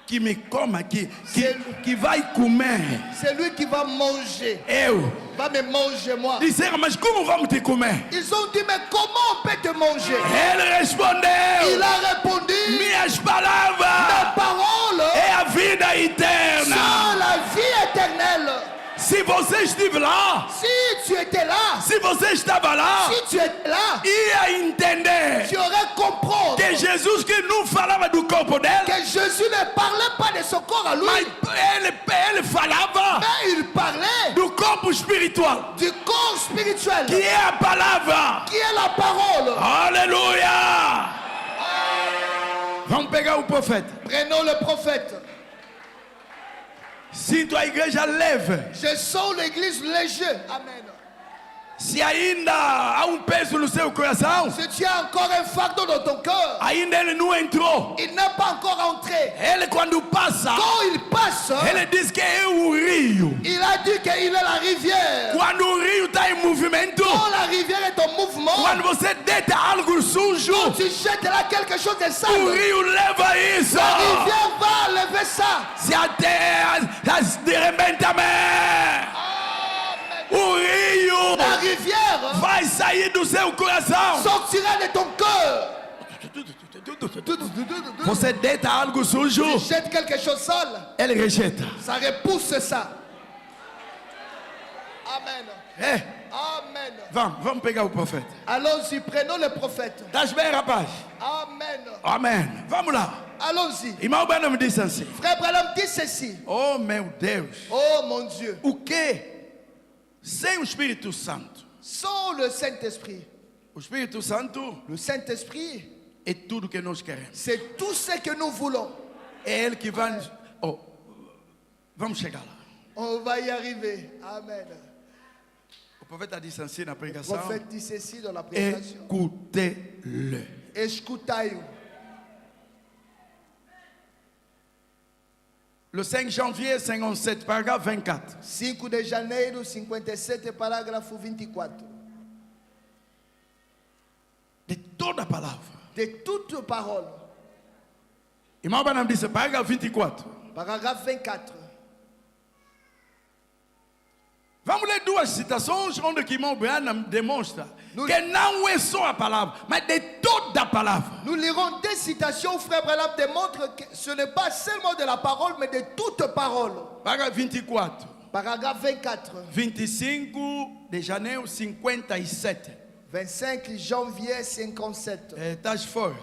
S1: que me coma, que vai comer,
S2: C'est lui qui va manger.
S1: eu.
S2: Va me manger moi.
S1: Disseram: mas como vamos te comer?
S2: Ils ont dit, mais comment on peut te manger?
S1: Ele respondeu:
S2: Il a répondu,
S1: minhas
S2: mes
S1: palavras
S2: paroles
S1: é a vida eterna.
S2: sont la vie éternelle.
S1: Se você estiver lá,
S2: Si tu étais là,
S1: se você estava lá,
S2: si tu étais là,
S1: ia entender
S2: tu aurais comprendre
S1: que Jesus que não falava do corpo dele,
S2: que Jésus ne parlait pas de son corps à lui,
S1: mas ele falava
S2: mais il parlait
S1: do corpo espiritual,
S2: du corps spirituel,
S1: que é a palavra.
S2: qui est la parole.
S1: Aleluia! Vamos pegar o profeta.
S2: Prenons le prophète.
S1: Sinto a igreja leve.
S2: Je sens l'église léger. Amen.
S1: Se ainda há peso no seu coração,
S2: Si tu as encore un fardeau dans ton cœur,
S1: ainda ele não entrou.
S2: il n'est pas encore entré.
S1: Ele quando passa,
S2: Quand il passe,
S1: ele diz que é o rio.
S2: il a dit qu'il est la rivière.
S1: Quando o rio está em movimento,
S2: Quand la rivière est en mouvement,
S1: quando você deita algo sujo,
S2: quand tu jettes là quelque chose de
S1: o
S2: sale,
S1: rio leva isso.
S2: la rivière va lever ça.
S1: Se até de repente, amém. O rio
S2: La rivière
S1: vai sair do seu coração.
S2: sortira de ton cœur.
S1: Você deita algo sujo,
S2: Tu jettes quelque chose sale,
S1: ele rejeita.
S2: ça repousse ça. Amen.
S1: É,
S2: Amen.
S1: vamos pegar o profeta.
S2: Allons-y, prenons le prophète.
S1: Estás bem, rapaz?
S2: Amen.
S1: Amém. Vamos lá.
S2: Allons-y.
S1: Irmão Branham me disse assim:
S2: Frère Branham dit ceci.
S1: oh meu Deus,
S2: Oh mon Dieu.
S1: o que sem o Espírito Santo?
S2: Sans le Saint-Esprit.
S1: O Espírito Santo
S2: Le Saint-Esprit,
S1: é tudo que nós queremos.
S2: c'est tout ce que nous voulons.
S1: É Ele que vai nos... Oh, vamos chegar lá.
S2: On va y arriver. Amen.
S1: O profeta disse assim na
S2: Le
S1: pregação:
S2: prophète dit ceci dans la prédication.
S1: écoutez-le.
S2: Escutai-o.
S1: Le 5 janvier 57, paragraphe 24.
S2: 5 de janeiro, 57, parágrafo 24.
S1: De toda a palavra.
S2: De toute parole.
S1: Irmão Branham disse, parágrafo 24.
S2: Paragraphe 24.
S1: Vamos ler duas citações onde que irmão Branham demonstra que não é só a palavra, mas de toda a palavra.
S2: Nous lirons des citations où Frère Branham démontre que ce n'est pas seulement de la parole, mais de toute parole.
S1: Parágrafo 24.
S2: Paragraphe 24.
S1: 25 de janeiro 57.
S2: 25 janvier 57.
S1: Estás fora.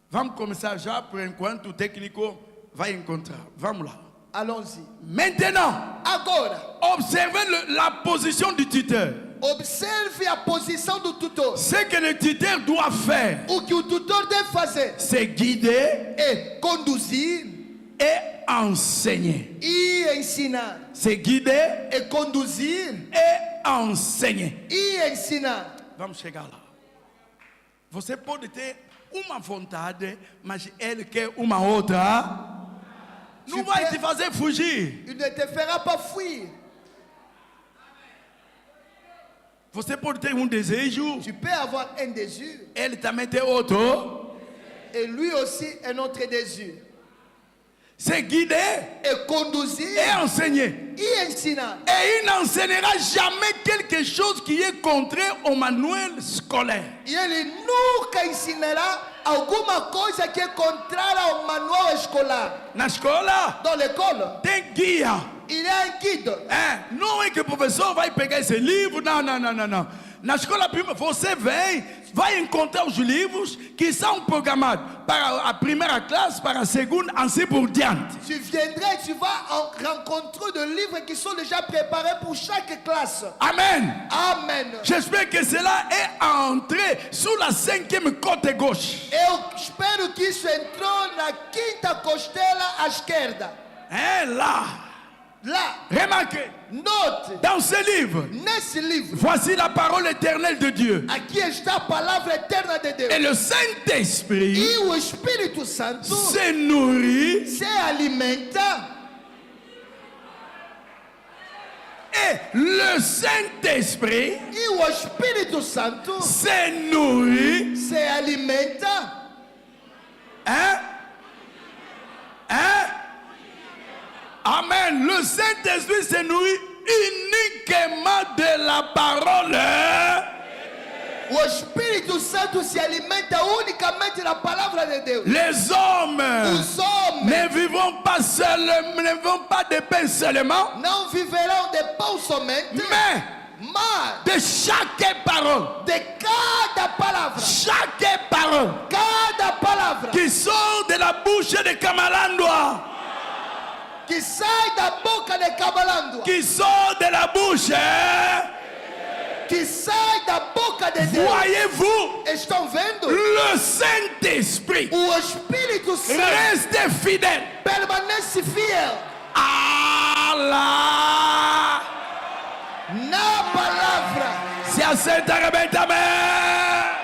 S1: Vamos começar já, por enquanto o técnico vai encontrar. Vamos lá.
S2: Allons-y.
S1: Maintenant,
S2: Agora,
S1: observez la position du tuteur.
S2: observe a posição do tutor.
S1: Ce que le tuteur doit faire,
S2: O que o tutor deve fazer
S1: c'est guider
S2: é conduzir
S1: et enseigner.
S2: e ensinar.
S1: C'est guider
S2: É conduzir
S1: et enseigner.
S2: e ensinar.
S1: Vamos chegar lá. Você pode ter uma vontade, mas ele quer uma outra. Não vai te fazer fugir.
S2: Il ne te fera pas fuir.
S1: Você pode ter desejo,
S2: Tu peux avoir un désir
S1: ele também tem outro.
S2: et lui aussi un autre désir.
S1: C'est guider
S2: Et conduire
S1: et enseigner.
S2: e ensinar.
S1: Et il n'enseignera jamais quelque chose qui est contraire au manuel scolaire.
S2: E ele nunca ensinará alguma coisa que é contrária ao manual escolar.
S1: Na escola
S2: Dans l'école,
S1: tem guia.
S2: il y a un guide.
S1: Não é que o professor vai pegar esse livro. Não. Na escola primária, você vem, vai encontrar os livros que são programados para a primeira classe, para a segunda, assim por diante.
S2: Tu viendras et tu vas rencontrer des livres qui sont déjà préparés pour chaque classe.
S1: Amen.
S2: Amen.
S1: J'espère que cela est entré sous la 5e côte gauche.
S2: Eu espero que isso entrou na quinta costela à esquerda.
S1: Hein, là.
S2: Lá,
S1: Remarquez,
S2: note,
S1: dans ce livre,
S2: nesse livre,
S1: voici la parole éternelle de Dieu.
S2: aqui está a palavra eterna de Deus.
S1: Et le Saint-Esprit
S2: E o Espírito Santo
S1: se nourrit
S2: se alimenta.
S1: et le Saint-Esprit
S2: E o Espírito Santo
S1: se nourrit.
S2: se alimenta.
S1: Hein? Hein? Amen. Le Saint-Esprit se nourrit uniquement de la parole.
S2: O Espírito Santo se alimenta unicamente da palavra de Deus.
S1: Les hommes
S2: Os homens
S1: ne vivons pas seulement, ne vivons pas de pain seulement,
S2: não viverão de pão somente,
S1: mais
S2: mas
S1: de chaque parole.
S2: de cada palavra.
S1: Chaque parole
S2: Cada palavra
S1: qui sort de la bouche de Kamalandoa,
S2: que sai da boca de Cabalando,
S1: qui sort de la bouche,
S2: que sai da boca de Deus.
S1: voyez-vous,
S2: Estão vendo?
S1: le Saint-Esprit
S2: O Espírito Santo
S1: reste fidèle
S2: permanece fiel
S1: à la.
S2: na palavra.
S1: Se assenta, arrebenta, amen.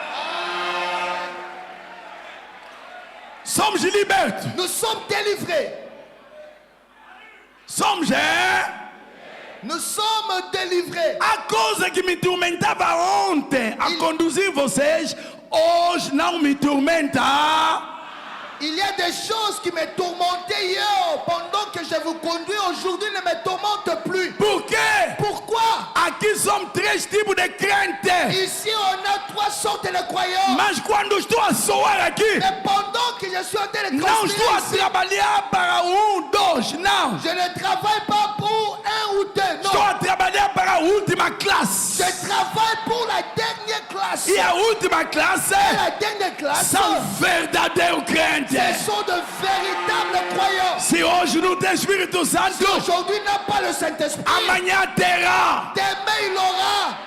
S1: Somos libertos.
S2: Nous sommes délivrés.
S1: Somos,
S2: Nous sommes délivrés.
S1: a coisa que me tormentava ontem a conduzir vocês, hoje não me tormenta.
S2: Il y a des choses qui me tourmentaient hier pendant que je vous conduis. Aujourd'hui ne me tourmentent plus.
S1: Por quê?
S2: Pourquoi?
S1: Aqui são 3 tipos de crentes.
S2: Ici on a 3 sortes de croyants.
S1: Mas quando estou a soar aqui,
S2: Et pendant que je suis en train de
S1: não
S2: transpirer
S1: estou a
S2: ici,
S1: trabalhar para 1, 2, não.
S2: je ne travaille pas pour 1 ou 2.
S1: Estou
S2: Non.
S1: a trabalhar para a última classe.
S2: Je travaille pour la dernière classe.
S1: E a última classe
S2: Et la dernière classe,
S1: são verdadeiros crentes.
S2: ce sont de véritables croyants.
S1: Se hoje não tem Espírito
S2: Si
S1: Santo,
S2: aujourd'hui n'a pas le Saint-Esprit,
S1: amanhã terá.
S2: demain il aura.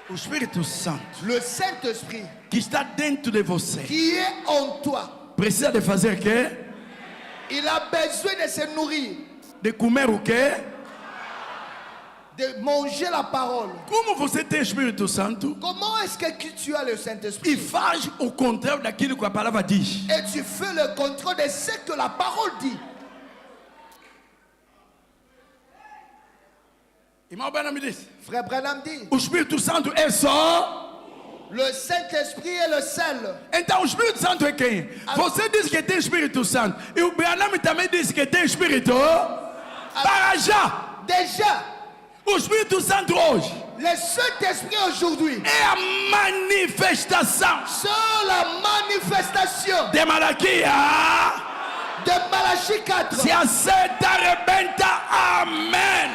S1: O Espírito Santo
S2: Le Saint-Esprit
S1: que está dentro de você
S2: qui est en toi,
S1: precisa de fazer o quê?
S2: il a besoin de se nourrir,
S1: De comer o quê?
S2: de manger la parole.
S1: Como você tem Espírito Santo
S2: Comment est-ce que tu as le
S1: e
S2: Saint-Esprit
S1: faz o contrário daquilo que a palavra diz?
S2: et tu fais le contrôle de ce que la parole dit?
S1: Irmão Branham me disse:
S2: Frère Branham dit,
S1: o Espírito Santo é só.
S2: le Saint-Esprit est le seul.
S1: Então o Espírito Santo é quem? Você diz que tem Espírito Santo e o Branham também disse que tem Espírito. Para já,
S2: Déjà,
S1: o Espírito Santo hoje
S2: le Saint-Esprit aujourd'hui,
S1: é a manifestação
S2: c'est la manifestation
S1: de Malaquia.
S2: de Malachie 4.
S1: Se aceita, arrebenta, amém.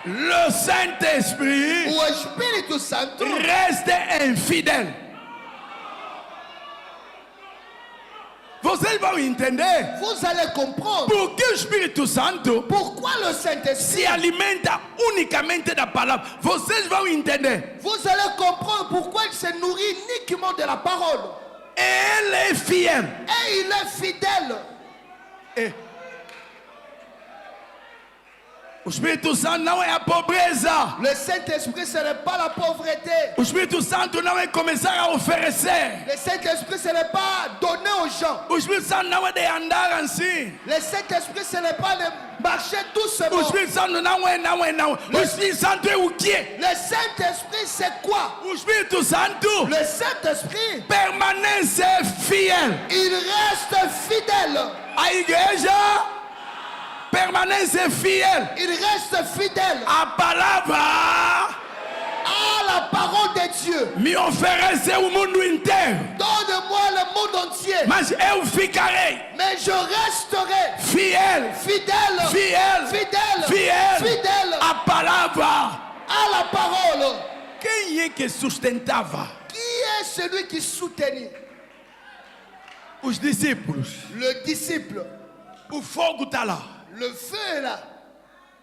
S1: Le Saint-Esprit
S2: O Espírito Santo
S1: reste infidèle. Vocês vão entender
S2: vous allez comprendre
S1: por que o Espírito Santo
S2: pourquoi le
S1: se
S2: Saint-Esprit,
S1: alimenta unicamente da palavra. Vocês vão entender.
S2: vous allez comprendre pourquoi il se nourrit uniquement de la parole.
S1: Ele é fiel.
S2: Et il est fidèle.
S1: E o Espírito Santo não é a pobreza.
S2: Le Saint-Esprit, ce n'est pas la pauvreté.
S1: O Espírito Santo não é começar a oferecer.
S2: Le Saint-Esprit, ce n'est pas donner aux gens.
S1: O Espírito Santo não é de andar assim.
S2: Le Saint-Esprit, ce n'est pas de marcher
S1: O
S2: doucement.
S1: Espírito Santo não é. O Espírito Santo é o quê?
S2: Le Saint-Esprit, c'est quoi?
S1: O Espírito Santo
S2: Le Saint-Esprit,
S1: permanece fiel.
S2: il reste fidèle.
S1: A igreja permanece fiel.
S2: Il reste fidèle
S1: A palavra
S2: à la la parole de Dieu.
S1: me oferece o mundo inteiro,
S2: Donne-moi le monde entier.
S1: mas eu ficarei
S2: Mais je resterai
S1: fiel,
S2: fidèle,
S1: fiel,
S2: fidèle,
S1: fiel
S2: fidèle
S1: à palavra.
S2: à la parole.
S1: Quem é que sustentava
S2: Qui est celui qui soutenait?
S1: os discípulos?
S2: Le disciple.
S1: O fogo está lá,
S2: Le feu est là.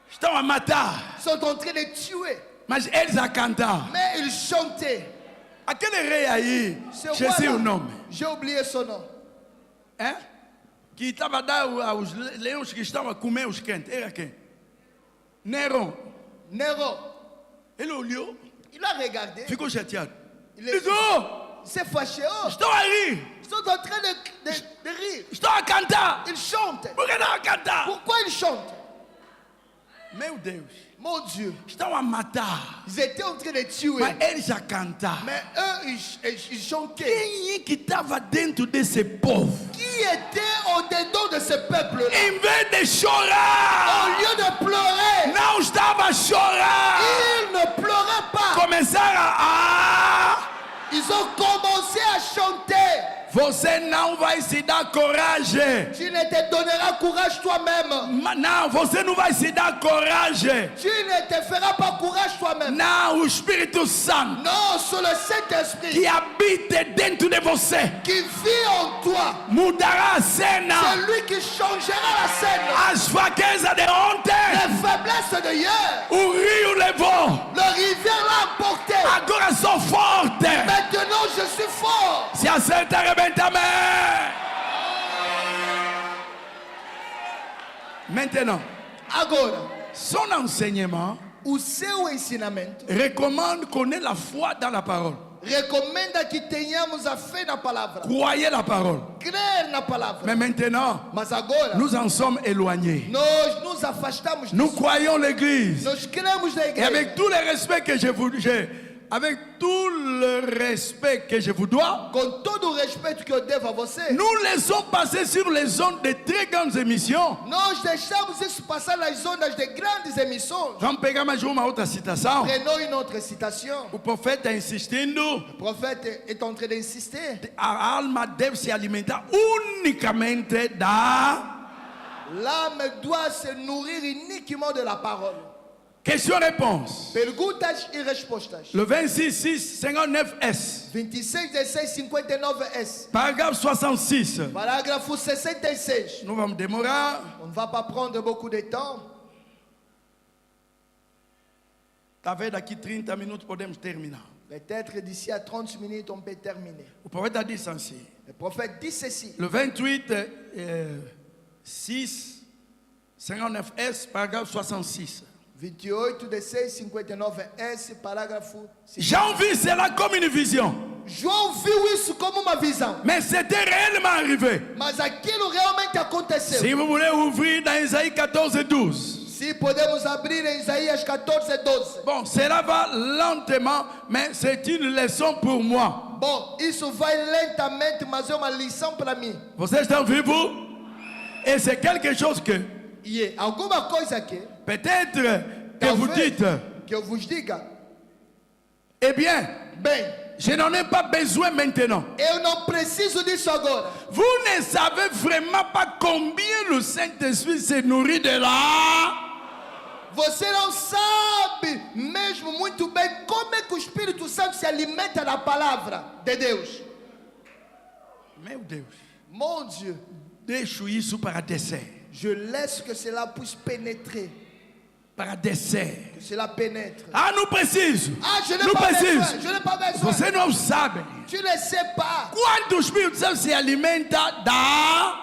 S1: estão a matar,
S2: Ils sont en train de tuer.
S1: mas eles a cantar.
S2: Mais ils chantaient.
S1: Aquele rei aí,
S2: Ce
S1: esqueci o
S2: roi-là,
S1: nome,
S2: j'ai oublié son nom.
S1: é? Que estava a dar aos leões que estavam a comer os quentes. Era quem? Neron.
S2: Néron.
S1: Ele olhou,
S2: Il a regardé.
S1: ficou chateado.
S2: Il est-
S1: Diz, oh,
S2: Il s'est fâché. Oh,
S1: estão a rir,
S2: ils sont en train de rire.
S1: estão a cantar.
S2: Ils chantent.
S1: Por que não a cantar?
S2: Pourquoi ils chantent?
S1: Meu Deus,
S2: Mon Dieu.
S1: estão a matar,
S2: Ils étaient en train de tuer.
S1: mas eles a cantar.
S2: Mais eux, ils chantaient.
S1: Quem é que estava dentro desse povo?
S2: Qui était au-dedans de ce peuple-là?
S1: Em vez de
S2: Au
S1: chorar,
S2: lieu de pleurer,
S1: não estava a chorar.
S2: ils ne pleuraient pas.
S1: Começaram a...
S2: Ils ont commencé à chanter.
S1: Você não vai se dar coragem.
S2: Tu ne te donneras courage toi-même.
S1: Não, você não vai se dar coragem.
S2: Tu ne te feras pas courage toi-même.
S1: Não, o Espírito Santo
S2: Non, c'est le Saint-Esprit
S1: que habita dentro de você
S2: qui vit en toi.
S1: mudará a cena.
S2: C'est lui qui changera la scène.
S1: As fraquezas de ontem,
S2: Les faiblesses de hier,
S1: o rio levou.
S2: le rivière l'a emporté.
S1: Agora sou forte.
S2: Maintenant, je suis fort.
S1: Se acerta, arrebenta, amém. Maintenant,
S2: Agora,
S1: son enseignement
S2: o seu ensinamento
S1: recommande qu'on ait la foi dans la parole.
S2: recomenda que tenhamos a fé na palavra.
S1: Croyez la parole.
S2: Crer na palavra.
S1: Mais maintenant,
S2: Mas agora,
S1: nous en sommes éloignés.
S2: nós nos afastamos
S1: Nous
S2: disso.
S1: croyons l'église.
S2: Nós cremos na
S1: Et
S2: igreja.
S1: avec tout le respect que je vous avec tout le respect que je vous dois,
S2: Com todo o respeito que eu devo a você,
S1: nous laissons passer sur les ondes de très grandes émissions.
S2: nós deixamos isso passar nas ondas de grandes emissões.
S1: Vamos pegar mais uma outra citação.
S2: Prenons une autre citation.
S1: O profeta insistindo,
S2: Le prophète est en train d'insister.
S1: a alma deve se alimentar unicamente da...
S2: L'âme doit se nourrir uniquement de la parole.
S1: Question-réponse.
S2: Perguntas e respostas.
S1: Le 26, 59S.
S2: 26, 16, 59S.
S1: Paragraphe 66.
S2: Parágrafo 66.
S1: Nous vamos demorar.
S2: On ne va pas prendre beaucoup de temps.
S1: Talvez daqui 30 minutos podemos terminar.
S2: Peut-être d'ici à 30 minutes, on peut terminer.
S1: O profeta disse assim.
S2: Le prophète dit ceci.
S1: Le 28, 6, 59S, paragraphe 66.
S2: 28, 16, 59S, parágrafo 6.
S1: Jean vit cela comme une vision.
S2: João viu isso como uma visão.
S1: Mais c'était réellement arrivé.
S2: Mas aquilo realmente aconteceu.
S1: Si vous voulez ouvrir dans Isaïe 14, 12.
S2: Se podemos abrir em Isaías 14, 12.
S1: Bon, cela va lentement, mais c'est une leçon pour moi.
S2: Bom, isso vai lentamente, mas é uma lição para mim.
S1: Vocês estão vivos? Et c'est quelque chose que,
S2: E alguma coisa aqui,
S1: peut-être, que vous dites,
S2: que eu vos diga,
S1: eh bien,
S2: bem,
S1: je n'en ai pas besoin maintenant.
S2: eu não preciso disso agora.
S1: Vous ne savez vraiment pas combien le Saint-Esprit se nourrit de là.
S2: Você não sabe mesmo muito bem como é que o Espírito Santo se alimenta da palavra de Deus.
S1: Meu Deus,
S2: Mon Dieu,
S1: deixo isso para descer.
S2: je laisse que cela puisse pénétrer.
S1: Para descer.
S2: Que cela pénètre.
S1: Ah, não preciso.
S2: Ah, je n'ai
S1: Não
S2: pas besoin.
S1: preciso.
S2: Je n'ai pas besoin.
S1: Você não sabe
S2: Tu ne sais pas
S1: quanto o Espírito Santo se alimenta da...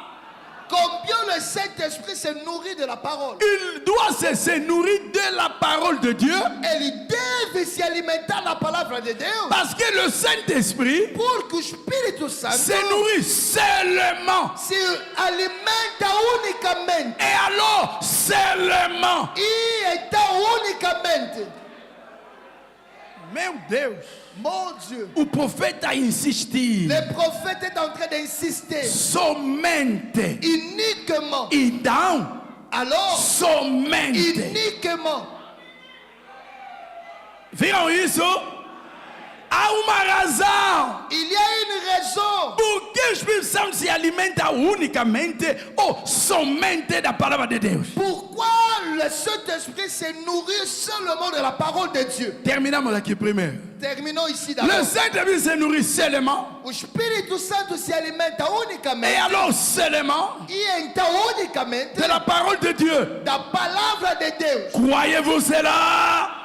S2: combien le Saint-Esprit se nourrit de la parole.
S1: Il doit se nourrir de la parole de Dieu.
S2: Ele deve se alimentar da palavra de Deus.
S1: Parce que le Saint-Esprit
S2: Porque o Espírito Santo
S1: se nourrit seulement.
S2: se alimenta unicamente.
S1: Et alors, seulement.
S2: E então unicamente.
S1: Meu Deus.
S2: Mon Dieu.
S1: O profeta insiste.
S2: Le prophète est en train d'insister.
S1: Somente.
S2: Uniquement.
S1: Então,
S2: Alors,
S1: somente.
S2: uniquement.
S1: Viram isso? Há uma razão.
S2: Il y a une raison.
S1: Por que o Espírito Santo se alimenta unicamente ou somente da palavra de Deus?
S2: Pourquoi le Saint-Esprit se nourrit seulement de la parole de Dieu?
S1: Terminamos aqui primeiro.
S2: Terminons ici
S1: Le
S2: d'abord.
S1: Saint-Esprit se nourrit seulement.
S2: O Espírito Santo se alimenta
S1: Et
S2: unicamente
S1: alors seulement
S2: e então unicamente
S1: de la parole de Dieu.
S2: da palavra de Deus.
S1: Croyez-vous cela?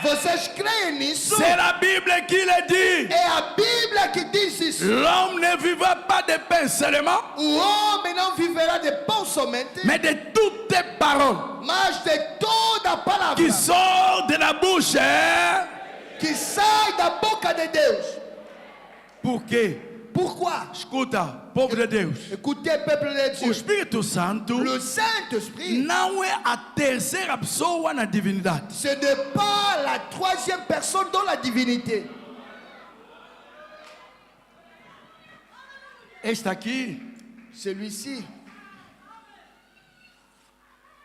S2: Vocês creem nisso?
S1: C'est la Bible qui le dit.
S2: É a Bíblia que diz isso.
S1: L'homme ne vivra pas de pain seulement,
S2: O homem não viverá de pão somente,
S1: mais de toutes les paroles
S2: mas de toda a palavra
S1: qui sortent de la bouche.
S2: que sai da boca de Deus.
S1: Por quê?
S2: Pourquoi?
S1: Escuta, povo de Deus.
S2: Écoutez, peuple de
S1: O
S2: Dieu.
S1: Espírito Santo
S2: Le Saint-Esprit,
S1: não é a terceira pessoa na divindade.
S2: ce n'est pas la troisième personne dans la divinité.
S1: Este aqui
S2: Celui-ci,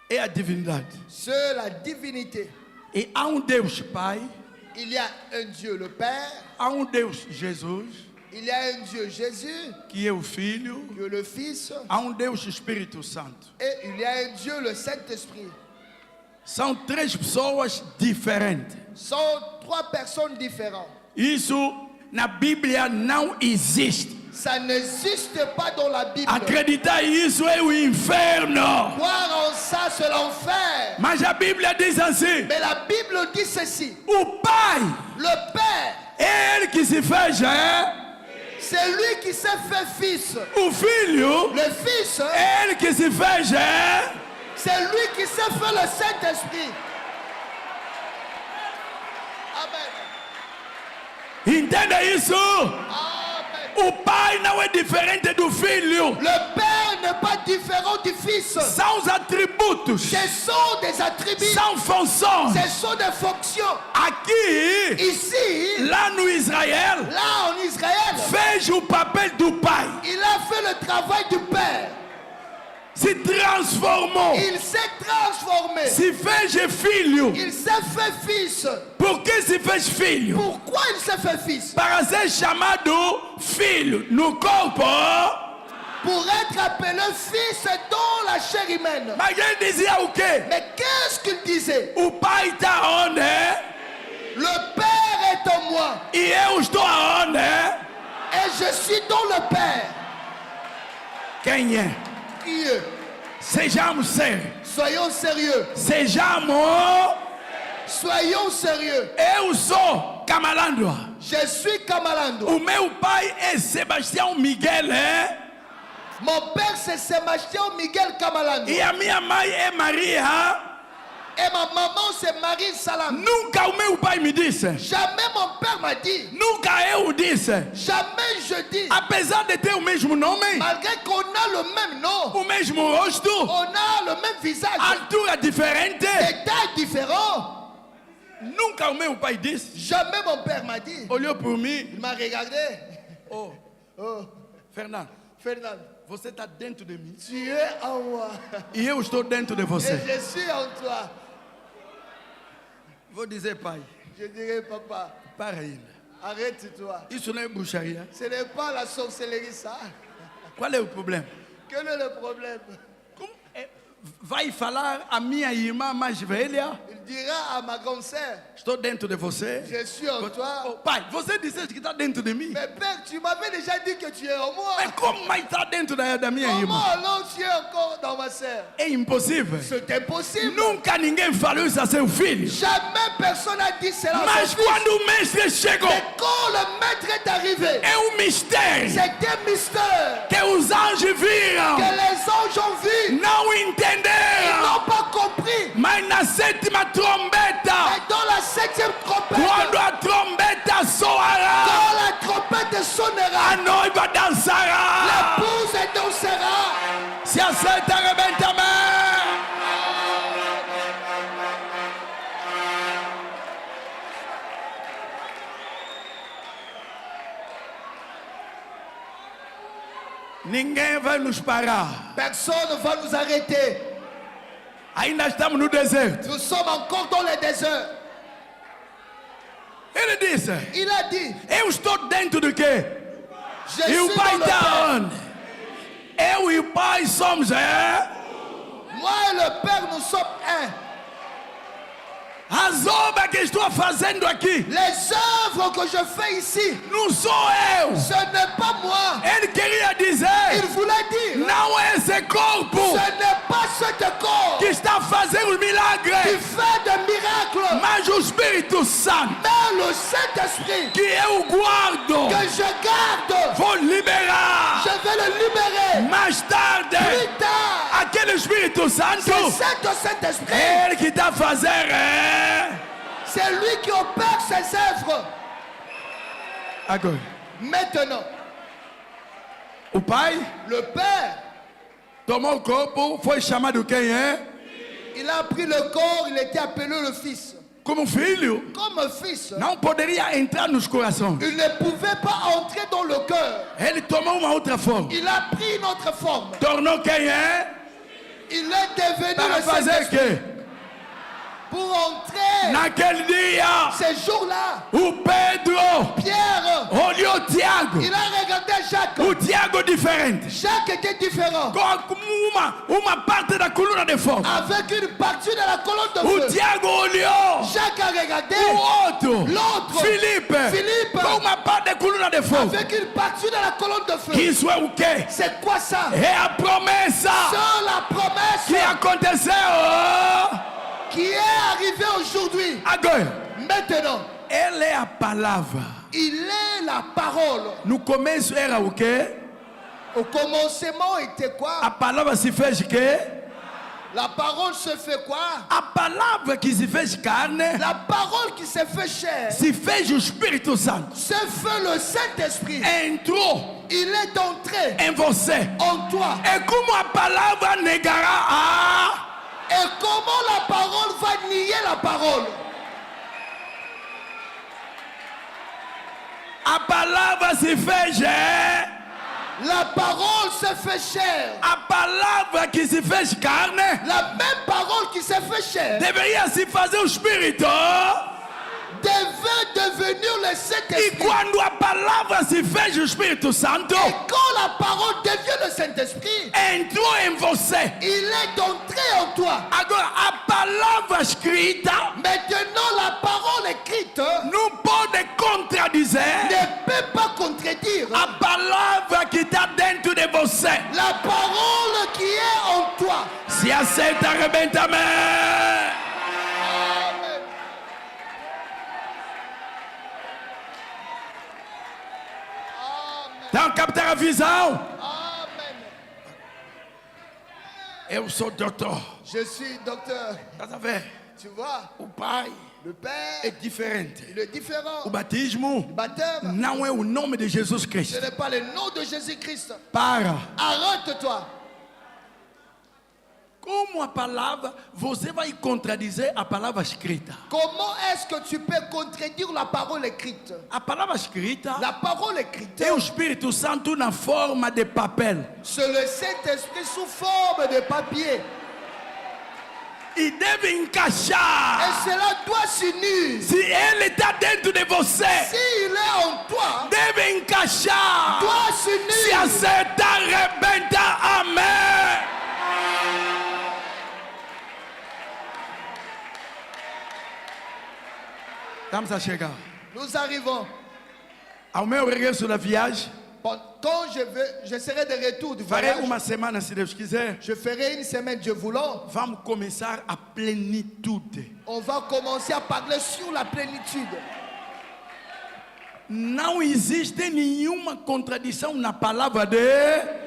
S1: é a divindade.
S2: c'est la divinité.
S1: E há Deus Pai,
S2: Il y a un Dieu le Père,
S1: há Deus Jesus,
S2: il y a un Dieu Jésus,
S1: que é o Filho,
S2: Dieu le Fils,
S1: há Deus Espírito Santo.
S2: et il y a un Dieu le Saint-Esprit.
S1: São três pessoas diferentes.
S2: Sont trois personnes différentes.
S1: Isso na Bíblia não existe.
S2: Ça n'existe pas dans la Bible.
S1: Acreditar isso é o inferno.
S2: Croire en ça, c'est l'enfer.
S1: Mas a Bíblia diz assim:
S2: Mais la Bible dit ceci.
S1: o Pai
S2: Le Père,
S1: é Ele que se fez,
S2: c'est lui qui s'est fait fils.
S1: o Filho
S2: Le Fils,
S1: é Ele que se fez,
S2: c'est lui qui s'est fait le Saint-Esprit. Amen.
S1: Entenda isso.
S2: Amen.
S1: O Pai não é diferente do Filho.
S2: Le Père n'est pas différent du Fils.
S1: São os atributos,
S2: Ce sont des attributs.
S1: são funções.
S2: Ce sont des fonctions.
S1: Aqui,
S2: Ici,
S1: lá no Israel,
S2: là en Israël,
S1: fez o papel do Pai.
S2: il a fait le travail du Père.
S1: Se transformou.
S2: Il s'est transformé.
S1: Se fez filho.
S2: Il s'est fait fils.
S1: Por que se fez filho?
S2: Pourquoi il s'est fait fils?
S1: Para ser chamado filho no corpo.
S2: Pour être appelé fils dans la chair humaine.
S1: Mas ele dizia o quê?
S2: Mais qu'est-ce qu'il disait?
S1: O Pai está onde?
S2: Le Père est en moi.
S1: E eu estou aonde?
S2: Et je suis dans le Père.
S1: Quem é?
S2: Qui est?
S1: Sejamos sérios.
S2: Soyons sérieux.
S1: Sejamos.
S2: Soyons sérieux.
S1: Eu sou Camalandua.
S2: Je suis Kamalando.
S1: O meu pai é Sebastião Miguel,
S2: Mon père c'est Sébastien Miguel Kamalando.
S1: E a minha mãe é Maria.
S2: Et ma maman c'est Marie Salam.
S1: Nunca o meu pai me disse.
S2: Jamais mon père m'a dit.
S1: Nunca eu disse.
S2: Jamais je dis.
S1: Apesar de ter o mesmo nome,
S2: Malgré qu'on a le même nom.
S1: o mesmo rosto,
S2: On a le même visage.
S1: altura diferente.
S2: Des tailles différentes.
S1: Nunca o meu pai disse.
S2: Jamais mon père m'a dit.
S1: Olhou por mim.
S2: Il m'a regardé.
S1: Oh,
S2: Oh,
S1: Fernando,
S2: Fernand,
S1: você está dentro de mim.
S2: tu es en moi.
S1: E eu estou dentro de
S2: Et
S1: você.
S2: je suis en toi.
S1: Vou dizer, pai,
S2: Je dirais, papa,
S1: para ainda.
S2: arrête-toi.
S1: Isso não é bruxaria.
S2: Ce n'est pas la sorcellerie, ça.
S1: Qual é o problema?
S2: Quel est le problème?
S1: Como vai falar a minha irmã mais velha?
S2: Il dira à ma grande sœur,
S1: Estou dentro de você.
S2: je suis en
S1: Oh,
S2: toi.
S1: pai, você disse que está dentro de mim.
S2: Mais père, tu m'avais déjà dit que tu es en moi.
S1: Mas como mais está dentro da minha irmã?
S2: Comment alors tu es encore dans ma sœur?
S1: É impossível.
S2: C'est impossible.
S1: Nunca ninguém falou isso a seu filho.
S2: Jamais personne n'a dit cela. à
S1: Mas
S2: son fils.
S1: quando o mestre chegou,
S2: Mais quand le maître est arrivé,
S1: é mistério
S2: c'est un mystère
S1: que os anjos viram,
S2: que les anges ont vu.
S1: não
S2: Ils
S1: entenderam.
S2: n'ont pas compris.
S1: Mas na sétima trombeta,
S2: Mais dans la septième trompette,
S1: quando a trombeta soará,
S2: quand la trompette sonnera,
S1: a noiva dançará.
S2: l'épouse dansera.
S1: Se aceita, arrebenta a mão. Ninguém vai nos parar.
S2: Personne ne va nous arrêter.
S1: Ainda estamos no deserto.
S2: Nous sommes encore dans le désert.
S1: ele disse?
S2: Il a dit,
S1: Eu estou dentro do quê?
S2: je
S1: E
S2: suis
S1: o Pai
S2: dans le
S1: está
S2: Père.
S1: onde? Eu e o Pai somos
S2: Moi et le Père, nous sommes un.
S1: As obras que estou fazendo aqui
S2: Les œuvres que je fais ici,
S1: não sou eu.
S2: ce n'est pas moi.
S1: Ele queria
S2: Il
S1: dizer,
S2: voulait dire,
S1: não é esse corpo
S2: ce n'est pas ce corps
S1: que está fazendo os
S2: qui
S1: milagres,
S2: fait des miracles,
S1: mas o Espírito Santo
S2: mais le Saint-Esprit
S1: que eu guardo,
S2: que je garde,
S1: vou liberar
S2: je vais le libérer.
S1: mais tarde.
S2: Plus tard,
S1: Aquele Espírito Santo,
S2: c'est ce Saint-Esprit,
S1: ele que está fazendo.
S2: c'est lui qui opère ses œuvres.
S1: Agora,
S2: Maintenant,
S1: o Pai
S2: le Père,
S1: tomou o corpo, foi chamado quem é?
S2: il a pris le corps, il était appelé le Fils.
S1: Como filho.
S2: Comme un fils,
S1: Não poderia entrar nos corações.
S2: il ne pouvait pas entrer dans le cœur.
S1: Ele tomou uma outra forma.
S2: Il a pris une autre forme.
S1: Tornou quem é?
S2: Il est devenu
S1: Para
S2: le
S1: fazer
S2: Saint-Esprit.
S1: quê?
S2: Pour entrer
S1: Naquele dia,
S2: ces jours-là,
S1: o Pedro
S2: Pierre,
S1: olhou Tiago.
S2: il a regardé Jacques.
S1: O Tiago diferente.
S2: Jacques était différent.
S1: Com uma parte da coluna de fogo.
S2: Avec une partie de la colonne de
S1: O
S2: feu.
S1: Tiago olhou
S2: Jacques a regardé
S1: o outro.
S2: l'autre,
S1: Filipe.
S2: Philippe,
S1: Com uma parte da coluna de fogo.
S2: avec une partie de la colonne de feu.
S1: Isso é o quê?
S2: C'est quoi ça?
S1: É a promessa
S2: C'est la promesse
S1: que aconteceu.
S2: qui est arrivée aujourd'hui.
S1: Agora,
S2: Maintenant,
S1: ela é a palavra.
S2: il est la parole.
S1: No começo era o quê?
S2: Au commencement était
S1: A
S2: quoi?
S1: palavra se fez quê?
S2: La parole se fait quoi?
S1: A palavra que se fez carne
S2: La parole qui s'est fait chair.
S1: se fez o Espírito Santo.
S2: Se fait le Saint-Esprit.
S1: Entrou
S2: Il est entré
S1: em você.
S2: en toi.
S1: É como a palavra negará a.
S2: Et comment la parole va nier la parole?
S1: A palavra se fez.
S2: La parole se fait chair.
S1: A palavra que se fez carne
S2: La même parole qui s'est fait chair
S1: deveria se fazer o Espírito.
S2: devait devenir le
S1: E
S2: Saint-Esprit.
S1: quando a palavra se fez o Espírito Santo,
S2: Et quand la parole devient le Saint-Esprit,
S1: entrou em você.
S2: il est entré en toi.
S1: Agora, a palavra escrita
S2: Maintenant, la parole écrite
S1: não pode contradizer
S2: ne peut pas contredire
S1: a palavra que está dentro de você.
S2: la parole qui est en toi.
S1: Se aceita, arrebenta, amém.
S2: Amen.
S1: Então, captar a visão.
S2: Amen.
S1: Eu sou doutor.
S2: Je suis docteur.
S1: Tá vendo?
S2: Tu vois,
S1: O Pai
S2: le Père,
S1: é diferente.
S2: il est différent.
S1: O batismo
S2: Baptême,
S1: não é o nome de Jesus
S2: ce
S1: Cristo.
S2: n'est pas le nom de Jésus-Christ.
S1: Para.
S2: Arrête-toi.
S1: Como a palavra, você vai contradizer a palavra escrita.
S2: Comment est-ce que tu peux contredire la parole écrite?
S1: A palavra escrita
S2: La parole écrite,
S1: é o Espírito Santo na forma de papel.
S2: c'est le Saint-Esprit sous forme de papier.
S1: E deve
S2: Et
S1: encaixar.
S2: cela doit s'unir.
S1: Se ele está dentro de você,
S2: S'il est en toi,
S1: deve encaixar.
S2: doit
S1: Se
S2: s'unir.
S1: acertar, arrebenta, amém. Estamos a chegar.
S2: Nous arrivons.
S1: Ao meu regresso da viagem,
S2: Quand je serai de retour du
S1: farei
S2: voyage,
S1: uma semana, se Deus quiser.
S2: je ferai une semaine, Dieu voulant.
S1: Vamos começar a plenitude.
S2: On va commencer à parler sur la plénitude.
S1: Não existe nenhuma contradição na palavra de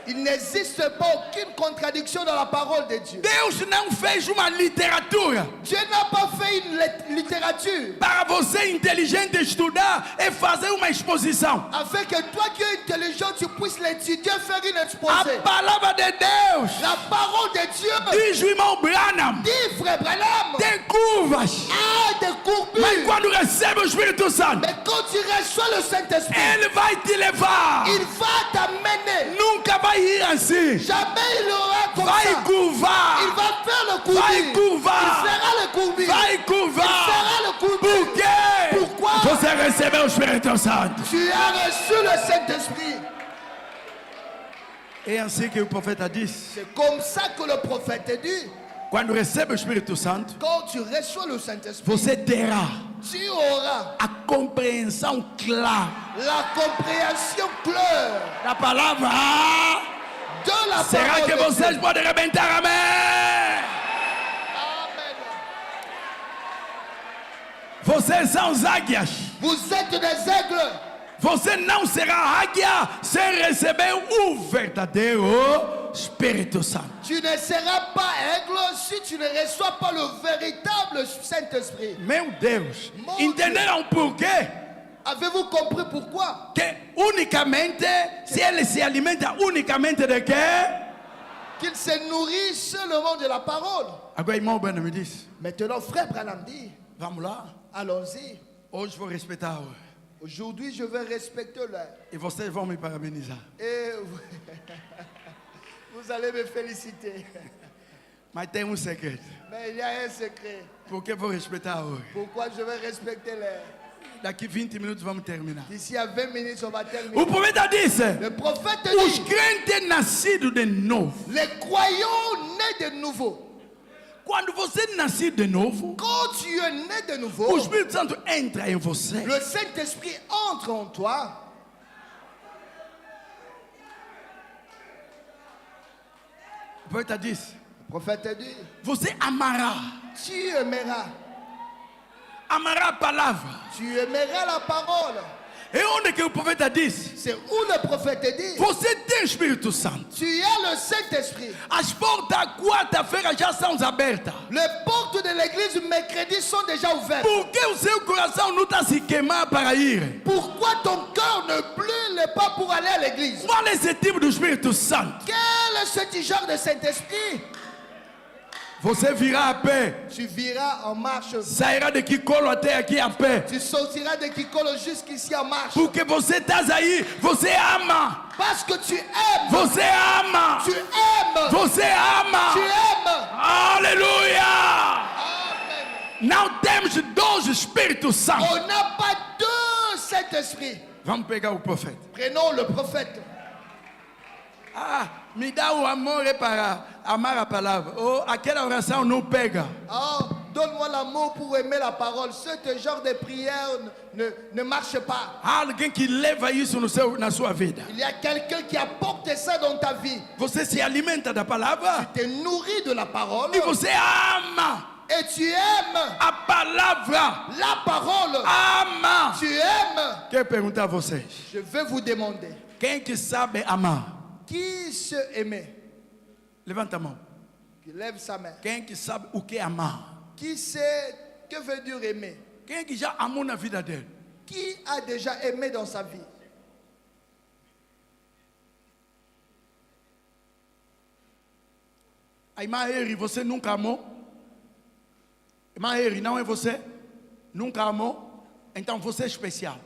S2: Il n'existe pas aucune contradiction dans la parole de Dieu.
S1: Deus. Não fez uma literatura
S2: Dieu n'a pas fait une littérature
S1: para você inteligente estudar e fazer uma exposição.
S2: afin que toi qui es intelligent, tu puisses l'étudier, faire une
S1: A
S2: exposé.
S1: palavra de Deus,
S2: La parole de Dieu
S1: diz o irmão Branham,
S2: dit, frère Branham,
S1: tem curvas,
S2: a des
S1: mas
S2: courbures.
S1: quando recebe o Espírito Santo,
S2: Mais quand tu reçois le Saint-Esprit,
S1: ele vai te levar.
S2: il va t'amener.
S1: Nunca vai ir assim.
S2: Jamais il aura comme
S1: Vai
S2: ça.
S1: curvar.
S2: Il va faire le
S1: Vai
S2: courbure.
S1: curvar.
S2: Il fera le courbure.
S1: Vai
S2: Il
S1: curvar.
S2: fera le courbure.
S1: Por quê?
S2: Pourquoi?
S1: receber o Espírito Santo.
S2: Tu as reçu le Saint-Esprit.
S1: É assim que o profeta disse.
S2: C'est comme ça que le prophète dit.
S1: Quando recebe o Espírito Santo,
S2: Quand tu reçois le Saint-Esprit,
S1: você terá
S2: tu auras
S1: a compreensão clara
S2: la compréhension claire
S1: da palavra.
S2: de la
S1: Será
S2: parole
S1: que
S2: de
S1: vocês
S2: Dieu.
S1: podem arrebentar? Amém.
S2: Amen.
S1: Vocês são os águias.
S2: Vous êtes des aigles.
S1: Você não será águia sem receber o verdadeiro Espírito Santo.
S2: Tu ne seras pas aigle si tu ne reçois pas le véritable Saint-Esprit.
S1: Meu Deus.
S2: Mon
S1: Entenderam por quê?
S2: Avez-vous compris pourquoi?
S1: Que unicamente, se ele se alimenta unicamente de quê?
S2: Qu'il se nourrit seulement de la parole.
S1: Agora, irmão Branham me disse,
S2: Maintenant, frère Branham dit,
S1: vamos lá.
S2: allons-y.
S1: Hoje vou respeitar a hora.
S2: Aujourd'hui, je vais respecter l'heure.
S1: E vocês vão me parabenizar.
S2: Et vous allez me féliciter.
S1: Mas tem um segredo.
S2: Mais il y a un secret.
S1: Por que vou respeitar a hora?
S2: Pourquoi je vais respecter l'heure?
S1: Daqui 20 minutos vamos terminar.
S2: D'ici à 20 minutes, on va
S1: O
S2: terminer.
S1: profeta disse,
S2: Le prophète
S1: os
S2: dit,
S1: crentes nascidos de novo.
S2: les croyants nés de nouveau.
S1: Quando você nasce de novo,
S2: Quand tu es né de
S1: o
S2: nouveau,
S1: Espírito Santo entra em você.
S2: le Saint-Esprit entre en toi.
S1: O profeta disse,
S2: Le prophète dit,
S1: você amará.
S2: tu aimeras.
S1: Amará a palavra.
S2: Tu aimeras la parole.
S1: E onde que o profeta disse?
S2: C'est où le prophète dit,
S1: Você tem Espírito Santo.
S2: tu as le Saint-Esprit.
S1: As portas quarta-feira já são abertas.
S2: Les portes de l'église mercredi sont déjà ouvertes.
S1: Por que o seu coração não está se queimando para ir?
S2: Pourquoi ton cœur ne brûle pas pour aller à l'église?
S1: Qual é esse tipo do Espírito Santo?
S2: Quel est ce genre de Saint-Esprit?
S1: Você virá a pé,
S2: Tu viras en marche.
S1: sairá de Kikolo até aqui a pé.
S2: Tu sortiras de Kikolo jusqu'ici en marche.
S1: Porque você está aí, você ama.
S2: Parce que tu aimes.
S1: Você ama.
S2: Tu aimes.
S1: Você ama.
S2: Tu aimes.
S1: Aleluia!
S2: Amen.
S1: Não temos dois Espíritos Santos.
S2: On n'a pas deux Saint-Esprit.
S1: Vamos pegar o profeta.
S2: Prenons le prophète.
S1: Ah, me dá o amor para amar a palavra. Oh, aquela oração não pega.
S2: Oh, donne-moi l'amour pour aimer la parole. Ce genre de prière ne marche pas.
S1: Há alguém que leva isso na sua vida.
S2: Il y a quelqu'un qui apporte ça dans ta vie.
S1: Você se alimenta da palavra
S2: Tu te nourris de la parole
S1: e você ama
S2: et tu aimes
S1: a palavra.
S2: la parole.
S1: Ama.
S2: Tu aimes.
S1: Quero perguntar a vocês.
S2: Je vais vous demander,
S1: Quem que sabe amar?
S2: qui se aimait?
S1: Levanta a mão.
S2: Qui lève sa main.
S1: Quem que sabe o que é amar?
S2: Qui sait que veut dire aimer?
S1: Quem que já amou na vida dele?
S2: Qui a déjà aimé dans sa vie?
S1: A irmã Eri, você nunca amou? Irmã Eri, não é você? Nunca amou? Então você é especial.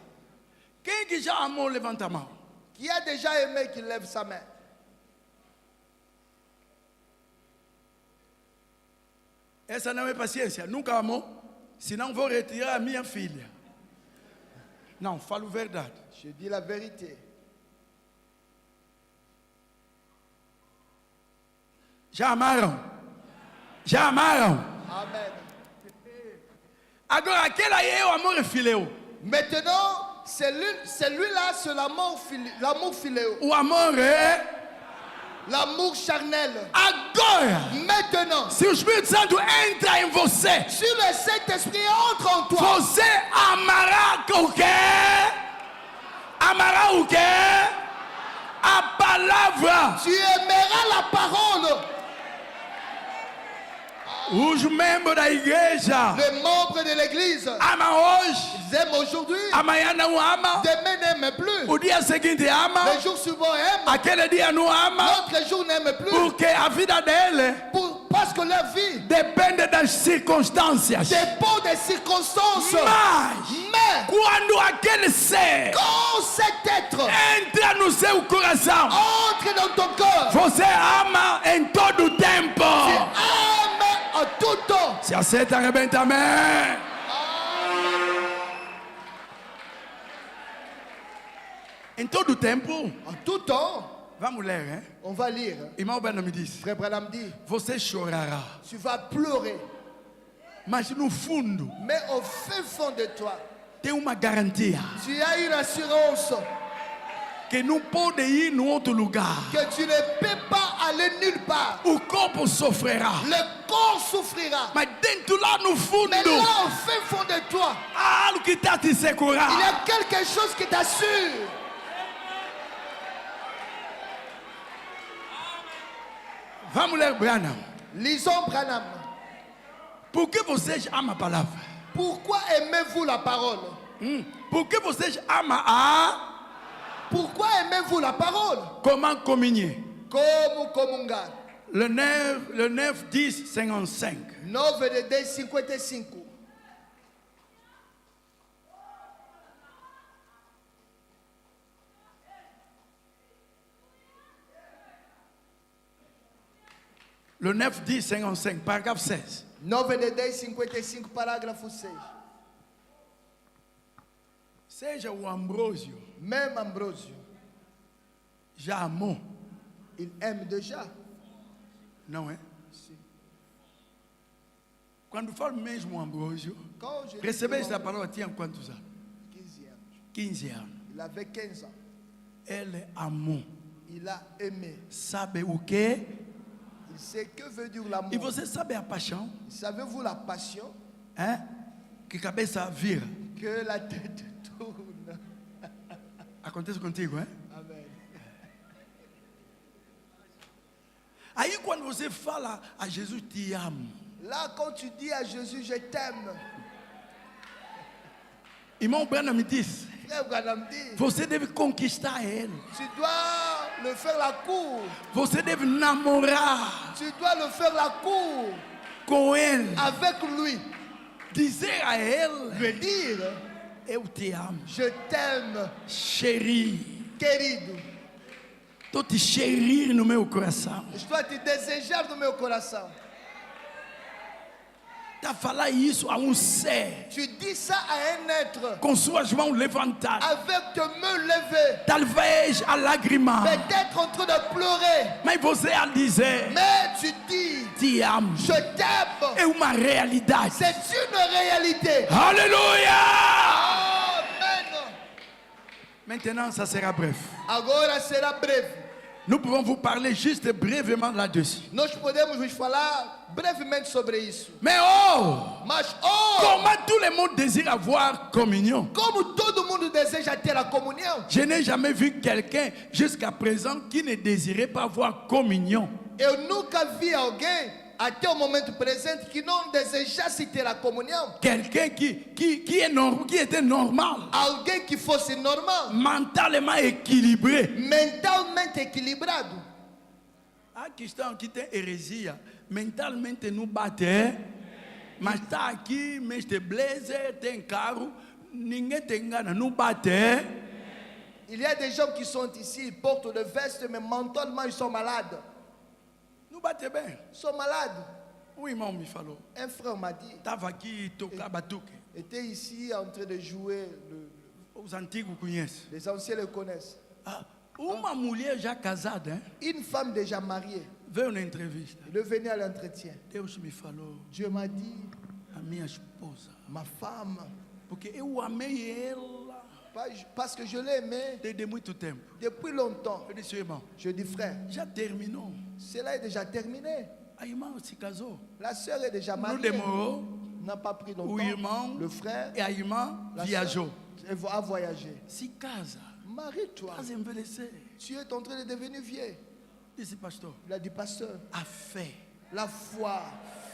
S1: Quem que já amou, levanta a mão.
S2: Qui a déjà aimé, qui lève sa main?
S1: Essa não é paciência. Nunca amou? Senão vou retirar a minha filha. Não, falo verdade.
S2: Je dis la vérité.
S1: Já amaram? Já amaram?
S2: Amen.
S1: Agora, aquele aí é o amor filéu.
S2: Maintenant, celui-là, c'est l'amour philéo.
S1: O amor é...
S2: L'amour charnel.
S1: Agora,
S2: Maintenant,
S1: se o Espírito Santo entra em você,
S2: si le Saint-Esprit entre en toi,
S1: você amará o quê? Amará o quê? A palavra.
S2: tu aimeras la parole.
S1: Os membros da igreja
S2: Les membres de l'église,
S1: amam hoje,
S2: ils aiment aujourd'hui.
S1: amanhã não ama,
S2: Demain n'aiment plus.
S1: o dia seguinte ama,
S2: Les jours suivants aiment.
S1: aquele dia não ama,
S2: L'autre jour n'aime plus.
S1: porque a vida dele
S2: Parce que leur vie
S1: depende das circunstâncias.
S2: dépend des circonstances.
S1: Mas, quando aquele ser
S2: Quand cet être
S1: entra no seu coração,
S2: entre dans ton cœur,
S1: você ama em todo o tempo.
S2: tu aimes en tout temps.
S1: Se aceita, arrebenta, amém. Em todo o tempo,
S2: En tout temps,
S1: vamos ler, hein?
S2: on va lire.
S1: Irmão Breno me disse:
S2: Frère Branham dit,
S1: você chorará,
S2: tu vas pleurer,
S1: mas no fundo
S2: mais au fin fond de toi,
S1: tem uma garantia
S2: tu as une assurance
S1: que não pode ir no outro lugar.
S2: que tu ne peux pas aller nulle part.
S1: O corpo sofrerá,
S2: Le corps souffrira,
S1: mas dentro lá no
S2: mais
S1: fundo
S2: là au fin fond de toi,
S1: há algo que está te
S2: il y
S1: segurar.
S2: a quelque chose qui t'assure.
S1: Vamos ler Branham.
S2: Lisons Branham.
S1: Por que vocês amam a palavra?
S2: Pourquoi aimez-vous la parole?
S1: Por que vocês amam a
S2: Pourquoi aimez-vous la parole?
S1: comment communier?
S2: Como comungar.
S1: Le 9, 10, 55.
S2: 9 de 10, 55.
S1: Le 9, 10, 55, paragraphe 16.
S2: 9 de 10, 55, parágrafo 6.
S1: Seja o Ambrósio,
S2: Même Ambrosio,
S1: já amou,
S2: il aime déjà.
S1: não é? Quando falo mesmo Ambrósio,
S2: Quand je dis
S1: recebeu
S2: que
S1: essa palavra tinha quantos anos?
S2: 15 anos.
S1: 15 anos.
S2: Il avait 15 ans.
S1: Ele amou.
S2: Il a aimé.
S1: Sabe o quê?
S2: Il sait que veut dire l'amour.
S1: E você sabe a paixão?
S2: Savez-vous la passion?
S1: É? Que cabeça vira.
S2: Que la tête tourne.
S1: Acontece contigo, é?
S2: Amen.
S1: Aí quando você fala a Jesus, te amo.
S2: Là, quand tu dis à Jésus, je t'aime,
S1: Irmão Branham me disse,
S2: Frère Branham dit,
S1: você deve conquistar ele.
S2: tu dois le faire la cour.
S1: Você deve namorar
S2: Tu dois le faire la cour
S1: com ele.
S2: avec lui.
S1: Dizer a ele,
S2: Lui dire,
S1: eu te amo.
S2: je t'aime,
S1: Chéri.
S2: querido.
S1: Estou te cherir no meu coração.
S2: Je dois te désirer no meu coração.
S1: Está a falar isso a um ser
S2: Tu dis ça à un être
S1: com suas mãos levantadas.
S2: avec tes mains levées,
S1: Talvez a lagrimar.
S2: peut-être en train de pleurer,
S1: Mas você a dizer,
S2: mais tu dis,
S1: te amo.
S2: je t'aime.
S1: É uma realidade.
S2: C'est une réalité.
S1: Aleluia!
S2: Amen.
S1: Maintenant, ça sera bref.
S2: Agora será breve.
S1: Nous pouvons vous parler juste brièvement là-dessus.
S2: Nós podemos vos falar brevemente sobre isso.
S1: Mais oh!
S2: Mas,
S1: Comment tout le monde désire avoir communion?
S2: como todo mundo deseja ter a comunhão,
S1: Je n'ai jamais vu quelqu'un jusqu'à présent qui ne désirait pas avoir communion.
S2: eu nunca vi alguém, até o momento presente, que não desejasse ter a comunhão.
S1: Quelqu'un qui était normal,
S2: Alguém que fosse normal,
S1: mentalement équilibré.
S2: mentalmente equilibrado.
S1: A questão que tem heresia, mentalmente não bate, mas está aqui, mas tem blazer, tem carro, ninguém te engana, não bate.
S2: Il y a des gens qui sont ici, ils portent le veste, mais mentalement ils sont malades.
S1: Não bate bem.
S2: Ils sont malades.
S1: O irmão me falou,
S2: Un frère m'a dit,
S1: estava aqui tocar batuque.
S2: était ici en train de jouer,
S1: Os antigos conhecem.
S2: les anciens le connaissent.
S1: Ah, uma mulher já casada, hein?
S2: Une femme déjà mariée,
S1: Veio na entrevista.
S2: il est venu à l'entretien.
S1: Deus me falou,
S2: Dieu m'a dit,
S1: a minha esposa,
S2: ma femme,
S1: porque eu amei ela
S2: parce que je l'ai aimée
S1: desde muito tempo.
S2: depuis longtemps.
S1: Eu disse, irmão,
S2: Je dis, frère,
S1: já terminou.
S2: cela est déjà terminé.
S1: A irmã se casou.
S2: La sœur est déjà
S1: Não
S2: mariée.
S1: demorou.
S2: N'a pas pris
S1: O
S2: longtemps.
S1: irmão
S2: Le frère
S1: e a irmã
S2: la
S1: viajou.
S2: sœur, a voyagé.
S1: Se casa,
S2: Marie-toi.
S1: quase envelhecer.
S2: Tu es en train de devenir vieux.
S1: Disse, pastor,
S2: Il a dit, pasteur,
S1: a fé
S2: la foi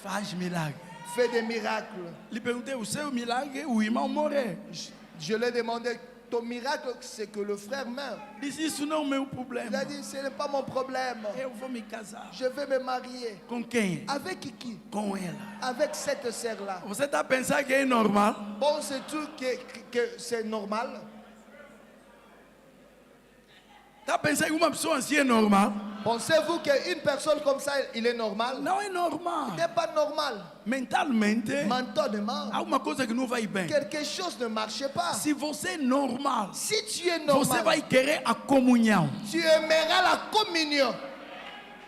S1: faz milagre.
S2: fait des miracles.
S1: Lhe perguntei, o seu milagre, o irmão morreu.
S2: Je lui ai demandé, ton miracle, c'est que le frère meurt.
S1: Disse, isso não é meu
S2: Il
S1: problema.
S2: a dit, ce n'est pas mon problème.
S1: Eu vou me casar.
S2: Je vais me marier.
S1: Com quem?
S2: Avec qui?
S1: Com ela.
S2: Avec cette sœur-là.
S1: Você está pensando que é normal?
S2: Penses-tu que c'est normal?
S1: Está pensando que uma pessoa assim é normal?
S2: Pensez-vous qu'une personne comme ça, il est normal?
S1: Não é normal.
S2: Il n'est pas normal.
S1: Mentalmente,
S2: Mentalement,
S1: há uma coisa que não vai bem.
S2: quelque chose ne marche pas.
S1: Se você é normal,
S2: Si tu es
S1: você
S2: normal,
S1: vai querer a comunhão.
S2: tu aimeras la communion.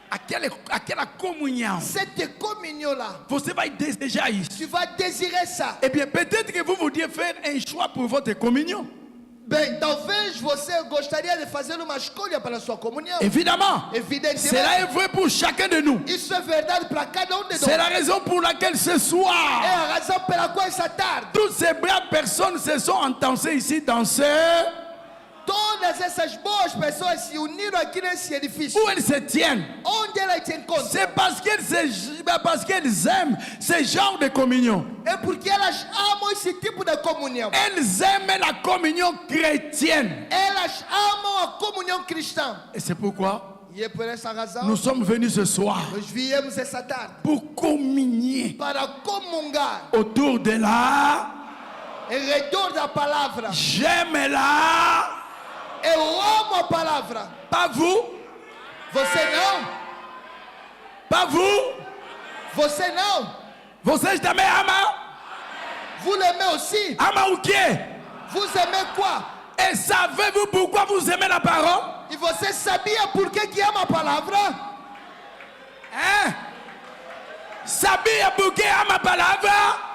S1: Aquela comunhão.
S2: Cette communion-là,
S1: Você vai desejar isso.
S2: tu vas désirer ça.
S1: Eh bien, peut-être que vous vouliez faire un choix pour votre communion.
S2: Bem, talvez você gostaria de fazer uma escolha para a sua comunhão.
S1: Évidemment.
S2: Evidentemente,
S1: Cela est vrai pour chacun de nous.
S2: isso é verdade para cada um de
S1: C'est
S2: nós.
S1: la raison pour laquelle ce
S2: É
S1: soir,
S2: a razão pela qual essa tarde,
S1: toutes ces braves personnes se sont entassées ici dans ce...
S2: todas essas boas pessoas se uniram aqui nesse edifício.
S1: Où elles se tiennent.
S2: Onde elas se encontram?
S1: C'est parce qu'elles aiment ce genre de communion.
S2: É porque elas amam esse tipo de comunhão.
S1: Elles aiment la communion chrétienne.
S2: Elas amam a comunhão cristã.
S1: Et c'est pourquoi
S2: E é por essa razão
S1: nous sommes venus ce soir
S2: nós viemos essa tarde
S1: pour communier
S2: para comungar
S1: autour de la...
S2: em redor da palavra.
S1: J'aime la...
S2: Eu amo a palavra.
S1: Pas vous,
S2: Você não?
S1: pas vous.
S2: Você não?
S1: Vocês também amam?
S2: Vous l'aimez aussi?
S1: Amam o quê?
S2: Vous aimez quoi?
S1: Et savez-vous pourquoi vous aimez la parole?
S2: E você sabia por que ama a palavra?
S1: Hein? Sabia por que ama a palavra?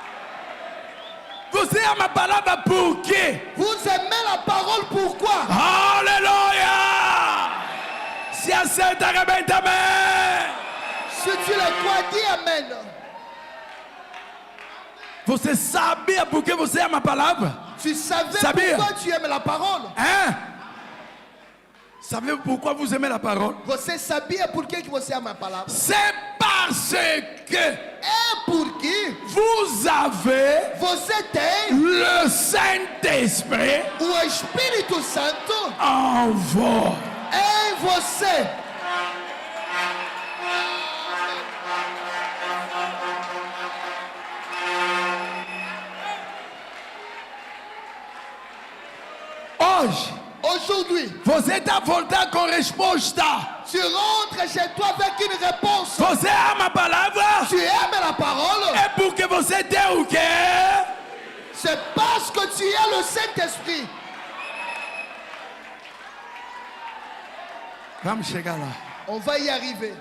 S1: Você ama a palavra por quê?
S2: Vous aimez la parole pourquoi?
S1: Alléluia! Se aceita, arrebenta, amém!
S2: Si tu le crois, dis Amen.
S1: Você sabia por que você ama a palavra?
S2: Tu savais
S1: Sabia?
S2: pourquoi tu aimes la parole?
S1: Hein? Savez-vous pourquoi vous aimez la parole?
S2: Você sabia por que você ama a palavra?
S1: C'est parce que
S2: É porque
S1: vous avez
S2: você tem
S1: le Saint-Esprit
S2: o Espírito Santo
S1: en vous.
S2: em você.
S1: Hoje,
S2: Aujourd'hui,
S1: você está voltando com resposta.
S2: tu rentres chez toi avec une réponse.
S1: Você ama a palavra?
S2: Tu aimes la parole,
S1: É porque você tem o quê?
S2: c'est parce que tu as le Saint-Esprit.
S1: Vamos chegar lá.
S2: On va y arriver.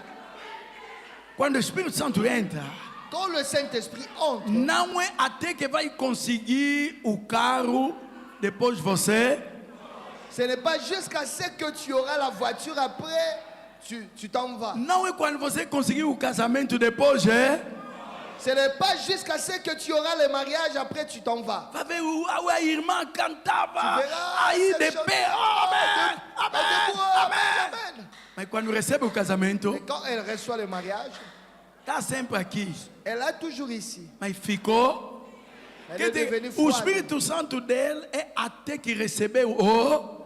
S1: Quando o Espírito Santo entra,
S2: Quand le Saint-Esprit entre,
S1: não é até que vai conseguir o carro depois de você.
S2: ce n'est pas jusqu'à ce que tu auras la voiture après, tu t'en vas.
S1: Não é quando você conseguir o casamento depois, é?
S2: Ce n'est pas jusqu'à ce que tu auras le mariage après, tu t'en vas.
S1: Vai ver a irmã cantava
S2: Tu verras,
S1: aí
S2: c'est
S1: de
S2: le
S1: pé.
S2: chant.
S1: Amém, amém,
S2: Amen,
S1: amém.
S2: amen.
S1: Mas quando recebe o casamento,
S2: Et quand elle reçoit le mariage,
S1: está sempre aqui.
S2: elle est toujours ici.
S1: Mas ficou.
S2: Elle
S1: Quer
S2: est
S1: dizer,
S2: devenue
S1: o
S2: froide.
S1: Espírito Santo dele é até que recebeu o.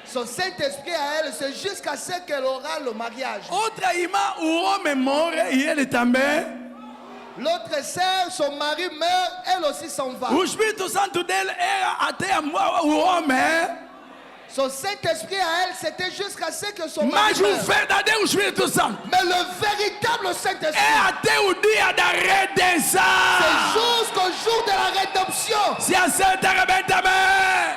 S2: Son Saint-Esprit à elle, c'est jusqu'à ce qu'elle aura le mariage.
S1: Outra irmã, o homem morre e ele também.
S2: L'autre sœur, son mari meurt, elle aussi s'en va.
S1: O Espírito Santo dele era até o homem.
S2: Son Saint-Esprit à elle, c'était jusqu'à ce que son mari
S1: Mas o
S2: meure.
S1: verdadeiro Espírito Santo
S2: Mais le véritable
S1: é
S2: Saint-Esprit,
S1: até o dia da redenção.
S2: c'est jusqu'au jour de la rédemption.
S1: Se acerta, arrebenta, amém.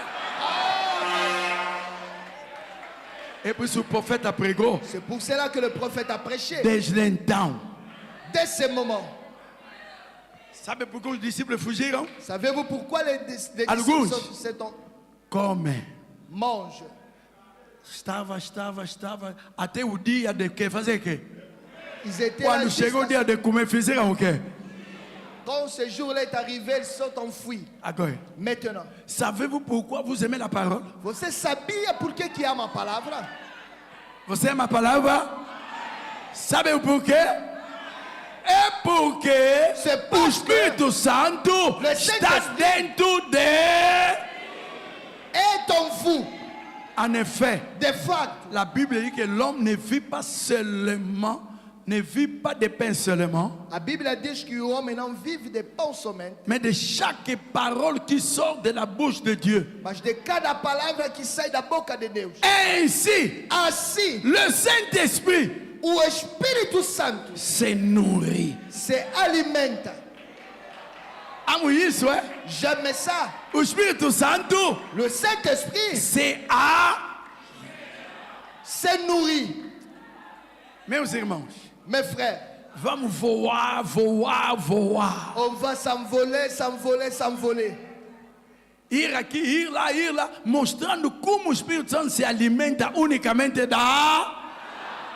S1: E por isso o profeta pregou
S2: C'est pour cela que le prophète a prêché.
S1: desde então.
S2: Dès ce moment,
S1: Sabe por que os discípulos fugiram?
S2: savez-vous pourquoi les
S1: Alguns.
S2: disciples
S1: Come.
S2: mangent?
S1: Estava até o dia de que fazer o quê?
S2: Ils étaient là
S1: Quando chegou o dia de comer, fizeram o quê?
S2: Quand ce jour-là est arrivé, ils sont enfuis.
S1: Agora,
S2: Maintenant,
S1: savez-vous pourquoi vous aimez la parole?
S2: você sabia por que ama a palavra?
S1: Você ama a palavra? Sabe o porquê? É porque
S2: C'est
S1: o
S2: parce que
S1: Espírito Santo
S2: le
S1: está
S2: Saint-Esprit
S1: dentro de...
S2: est en vous.
S1: En effet,
S2: De facto,
S1: la Bible dit que l'homme ne vit pas seulement ne vit pas de pain seulement,
S2: A Bíblia diz que o homem não vive de pão somente,
S1: mais de chaque parole qui sort de la bouche de Dieu.
S2: mas de cada palavra que sai da boca de Deus.
S1: Ainsi,
S2: Assim,
S1: le Saint-Esprit
S2: o Espírito Santo
S1: se nourrit.
S2: se alimenta.
S1: Amo isso, é?
S2: J'aime ça.
S1: O Espírito Santo
S2: Le Saint-Esprit se nourrit.
S1: Meus irmãos,
S2: Mes frères,
S1: vamos voar, voar, voar.
S2: on va s'envoler, s'envoler, s'envoler.
S1: Ir aqui, ir lá, mostrando como o Espírito Santo se alimenta unicamente da...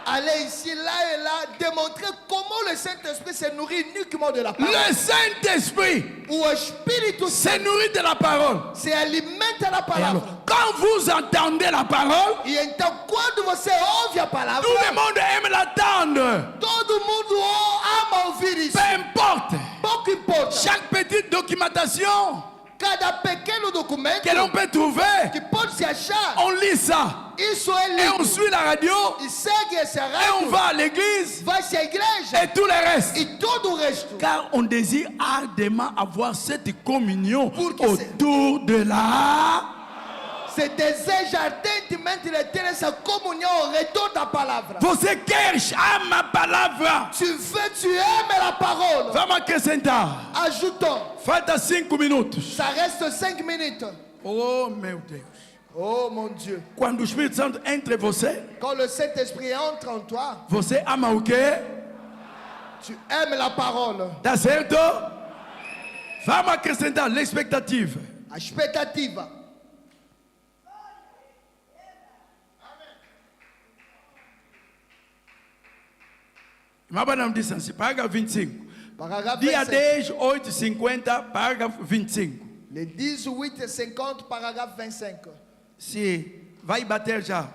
S2: Aller ici, là et là, démontrer comment le Saint-Esprit se nourrit uniquement de la parole.
S1: Le Saint-Esprit
S2: O Espírito
S1: se
S2: Santo
S1: nourrit de la parole.
S2: se alimenta da
S1: Et
S2: palavra.
S1: alors, quand vous entendez la parole,
S2: E então, quando você ouve a palavra,
S1: tout le monde aime l'entendre.
S2: todo mundo ama ouvir isso.
S1: Peu importe.
S2: Pouco importa.
S1: Chaque petite documentation
S2: Cada pequeno documento
S1: que l'on peut trouver,
S2: que pode se achar,
S1: on lit ça.
S2: isso é
S1: Et on
S2: lido.
S1: suit la radio,
S2: E segue esse
S1: et on
S2: rádio,
S1: va à l'église,
S2: vai-se à igreja
S1: et tout le reste.
S2: e todo o resto.
S1: Car on désire ardemment avoir cette communion
S2: Pour que
S1: autour de la...
S2: Se deseja ardentemente de ter essa comunhão ao redor da palavra.
S1: Você quer ama a palavra?
S2: Tu veux, tu aimes la parole.
S1: Vamos acrescentar.
S2: Ajoutons.
S1: Falta 5 minutos.
S2: Ça reste 5 minutes.
S1: Oh meu Deus.
S2: Oh mon Dieu.
S1: Quando o Espírito Santo entra em você,
S2: Quand le Saint-Esprit entre en toi,
S1: você ama o quê?
S2: tu aimes la parole.
S1: Tá certo? Vamos acrescentar l'expectative.
S2: A expectativa.
S1: Mas não disse assim, parágrafo 25.
S2: Parágrafo
S1: Dia
S2: 25.
S1: 10, 8h50, parágrafo 25.
S2: Le 18h50, parágrafo 25.
S1: Se vai bater já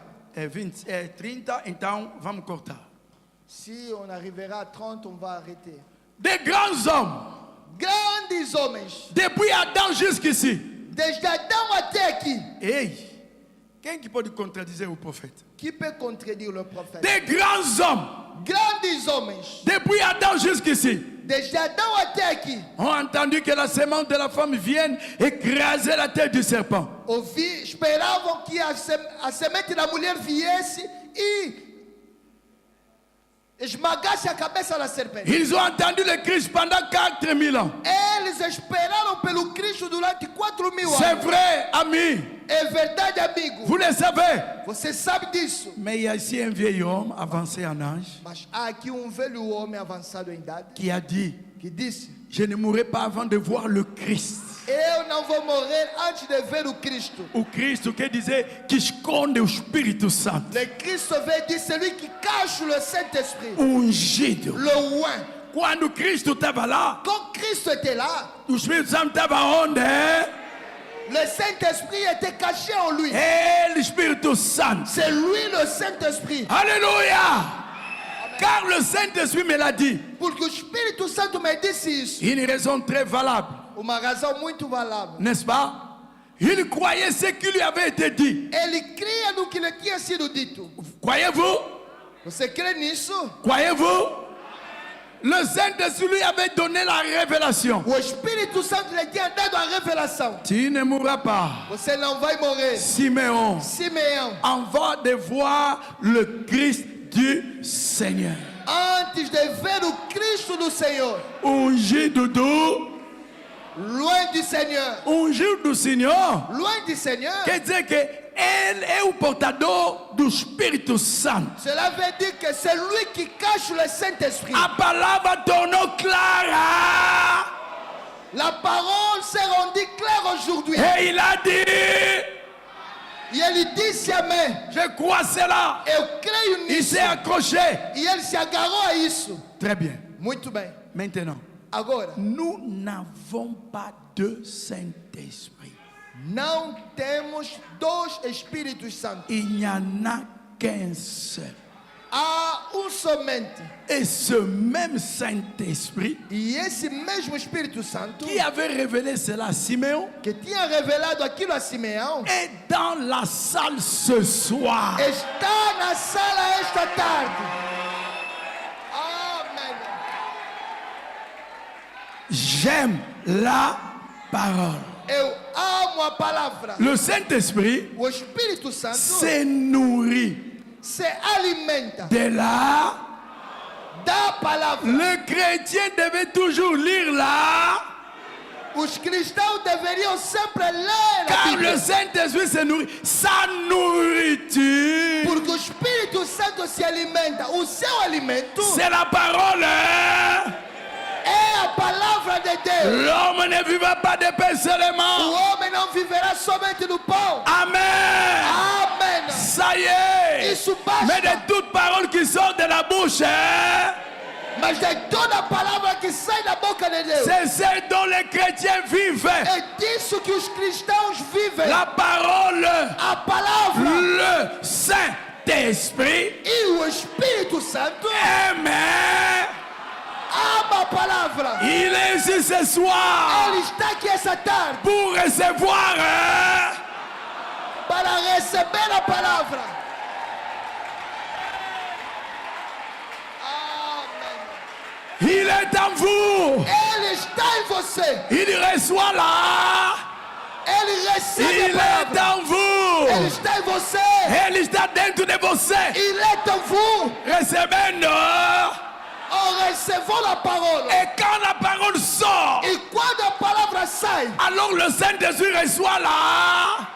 S1: 30, então vamos cortar.
S2: Si on arrivera à 30, on va arrêter.
S1: De grands hommes,
S2: Grandes homens,
S1: depuis Adão jusqu'ici.
S2: desde Adão até aqui,
S1: Ei, quem que pode contradizer o profeta?
S2: qui peut contredire le prophète?
S1: De grands hommes,
S2: Grandes homens,
S1: depuis Adão jusqu'ici,
S2: desde Adão até aqui,
S1: ont entendu que la semence de la femme vienne écraser la tête du serpent.
S2: esperavam que a semente da mulher viesse e esmagasse a cabeça da serpente.
S1: Ils ont entendu le Christ pendant 4000 ans.
S2: Eles esperaram pelo Cristo durante 4.000
S1: C'est
S2: anos.
S1: vrai, ami.
S2: É verdade, amigo.
S1: Vous le savez.
S2: Você sabe disso.
S1: Mais il y a ici un vieil homme avancé en âge
S2: Mas há aqui velho homem avançado em idade
S1: qui a dit,
S2: que disse:
S1: je ne mourrai pas avant de voir le Christ.
S2: eu não vou morrer antes de ver o Cristo.
S1: O Cristo que disait, que esconde o Espírito Santo.
S2: Le Cristo veio de celui qui cache le Saint-Esprit,
S1: Ungido.
S2: le oint.
S1: Quando Cristo estava lá,
S2: Quand Christ était là,
S1: o Espírito Santo estava onde?
S2: le Saint-Esprit était caché en lui.
S1: É o Espírito Santo.
S2: C'est lui le Saint-Esprit.
S1: Alléluia. Car le Saint-Esprit me l'a dit.
S2: Porque o Espírito Santo me disse isso.
S1: Une raison très valable,
S2: Uma razão muito valable.
S1: n'est-ce pas? Il croyait ce qui lui avait été dit.
S2: Ele cria no que lhe tinha sido dito.
S1: Croyez-vous?
S2: Você crê nisso?
S1: Croyez-vous? Le Saint-Esprit lui avait donné la révélation.
S2: O Espírito Santo lhe tinha dado a revelação.
S1: Tu ne mourras pas.
S2: Você não vai morrer.
S1: Siméon,
S2: Simeão,
S1: avant de voir le Christ du Seigneur.
S2: antes de ver o Cristo do Senhor,
S1: Ungido do,
S2: loin du Senhor,
S1: ungido do Senhor.
S2: loin du Senhor,
S1: Quer dizer que ele é o portador do Espírito Santo.
S2: cela veut dire que c'est lui qui cache le Saint-Esprit.
S1: A palavra tornou clara.
S2: La parole s'est rendue claire aujourd'hui.
S1: Et il a dit,
S2: E ele disse amém.
S1: je crois cela.
S2: Eu creio
S1: Il
S2: nisso.
S1: s'est accroché.
S2: E ele se agarrou a isso.
S1: Très bien.
S2: Muito bem.
S1: Maintenant,
S2: Agora,
S1: nous n'avons pas de Saint-Esprit.
S2: não temos dois Espíritos Santos.
S1: Il n'y en a qu'un seul.
S2: Há somente.
S1: Et ce même Saint-Esprit
S2: E esse mesmo Espírito Santo,
S1: qui avait révélé cela à Siméon
S2: que tinha revelado aquilo a Simeão,
S1: est dans la salle ce soir.
S2: está na sala esta tarde.
S1: J'aime la parole.
S2: Eu amo a palavra.
S1: Le Saint-Esprit
S2: O Espírito Santo
S1: se nourrit
S2: se alimenta da palavra.
S1: Le chrétien devait toujours lire là,
S2: Os cristãos deveriam sempre ler a
S1: car
S2: Bíblia.
S1: le Saint-Esprit se nourrit. Sa nourriture,
S2: Porque o Espírito Santo se alimenta. O seu alimento
S1: c'est la parole.
S2: é a palavra de Deus.
S1: L'homme ne vivra pas de pain
S2: O
S1: seulement.
S2: homem não viverá somente do pão.
S1: Amen.
S2: Amém.
S1: Ça y est.
S2: Isso
S1: Mais
S2: basta.
S1: de toute parole qui sort de la bouche,
S2: Mas de toda a palavra que sai da boca de Deus,
S1: c'est celle dont les chrétiens vivent.
S2: é disso que os cristãos vivem.
S1: La parole,
S2: A palavra
S1: le Saint-Esprit
S2: e o Espírito Santo
S1: aime.
S2: ama a palavra.
S1: Il est ici ce soir
S2: Ele está aqui essa tarde
S1: pour recevoir.
S2: para receber a palavra. Amém.
S1: Il est en vous.
S2: Ele está em você.
S1: Il reçoit là.
S2: Ele recebe
S1: Il
S2: a
S1: est
S2: palavra.
S1: en vous.
S2: Ele está em você.
S1: Ele está dentro de você.
S2: Il est en vous.
S1: Recebendo.
S2: En recevant la parole.
S1: Et quand la parole sort,
S2: E quando a palavra sai,
S1: alors le Saint-Esprit reçoit là